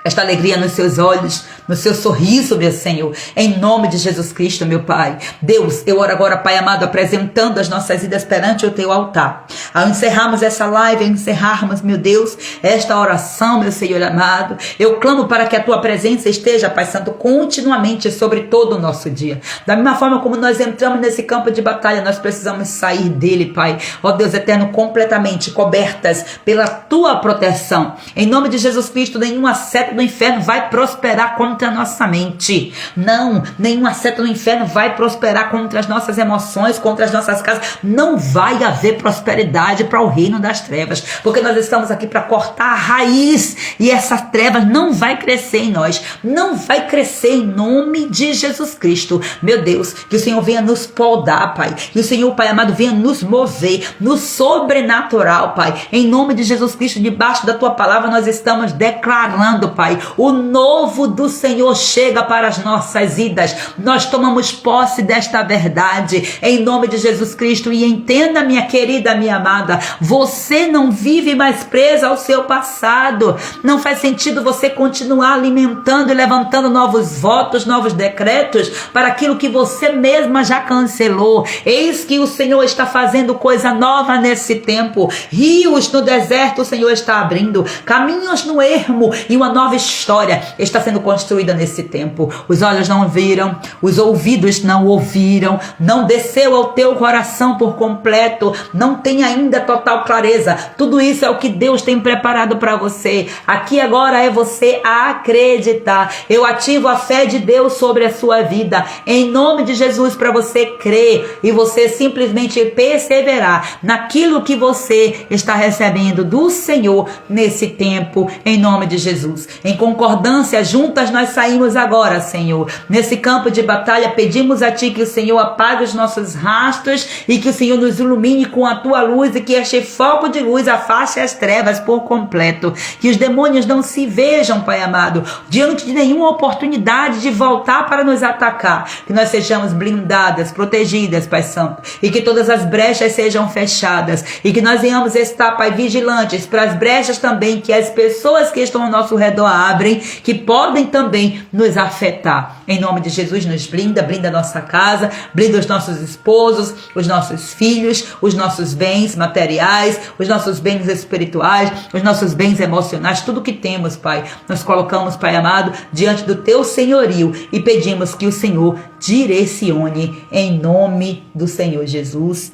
esta alegria nos seus olhos, no seu sorriso, meu Senhor, em nome de Jesus Cristo, meu Pai. Deus, eu oro agora, Pai amado, apresentando as nossas vidas perante o teu altar. Ao encerrarmos essa live, ao encerrarmos, meu Deus, esta oração, meu Senhor amado, eu clamo para que a tua presença esteja, Pai Santo, continuamente sobre todo o nosso dia. Da mesma forma como nós entramos nesse campo de batalha, nós precisamos sair dele, Pai. Ó Deus eterno, completamente cobertas pela tua proteção. Em nome de Jesus Cristo, nenhuma seta do inferno vai prosperar contra a nossa mente. Não, nenhuma seta do inferno vai prosperar contra as nossas emoções, contra as nossas casas. Não vai haver prosperidade para o reino das trevas, porque nós estamos aqui para cortar a raiz, e essa treva não vai crescer em nós, não vai crescer em nome de Jesus Cristo. Meu Deus, que o Senhor venha nos podar, Pai, que o Senhor, Pai amado, venha nos mover no sobrenatural, Pai, em nome de Jesus Cristo. Debaixo da tua palavra nós estamos declarando, Pai, o novo do Senhor chega para as nossas vidas. Nós tomamos posse desta verdade em nome de Jesus Cristo. E entenda, minha querida, minha amada, você não vive mais presa ao seu passado. Não faz sentido você continuar alimentando e levantando novos votos, novos decretos para aquilo que você mesma já cancelou. Eis que o Senhor está fazendo coisa nova nesse tempo. Rios no deserto o Senhor está abrindo, caminhos no ermo, e uma nova história está sendo construída nesse tempo. Os olhos não viram, os ouvidos não ouviram, não desceu ao teu coração por completo, não tem ainda total clareza. Tudo isso é o que Deus tem preparado para você. Aqui agora é você acreditar. Eu ativo a fé de Deus sobre a sua vida, em nome de Jesus, para você crer e você simplesmente perseverar naquilo que você está recebendo do Senhor nesse tempo, em nome de Jesus. Em concordância, juntas nós saímos agora, Senhor, nesse campo de batalha. Pedimos a Ti que o Senhor apague os nossos rastros e que o Senhor nos ilumine com a Tua luz, e que este foco de luz afaste as trevas por completo. Que os demônios não se vejam, Pai amado, diante de nenhuma oportunidade de voltar para nos atacar. Que nós sejamos blindadas, protegidas, Pai Santo, e que todas as brechas sejam fechadas, e que nós venhamos estar, Pai, vigilantes para as brechas também que as pessoas que estão ao nosso redor abrem, que podem também nos afetar. Em nome de Jesus, nos blinda, blinda a nossa casa, blinda os nossos esposos, os nossos filhos, os nossos bens materiais, os nossos bens espirituais, os nossos bens emocionais, tudo que temos, Pai, nós colocamos, Pai amado, diante do Teu senhorio e pedimos que o Senhor direcione em nome do Senhor Jesus.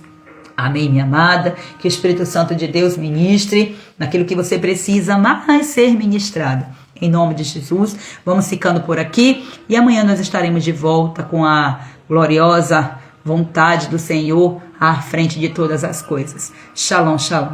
Amém, minha amada. Que o Espírito Santo de Deus ministre naquilo que você precisa mais ser ministrado. Em nome de Jesus, vamos ficando por aqui e amanhã nós estaremos de volta com a gloriosa vontade do Senhor à frente de todas as coisas. Shalom, shalom.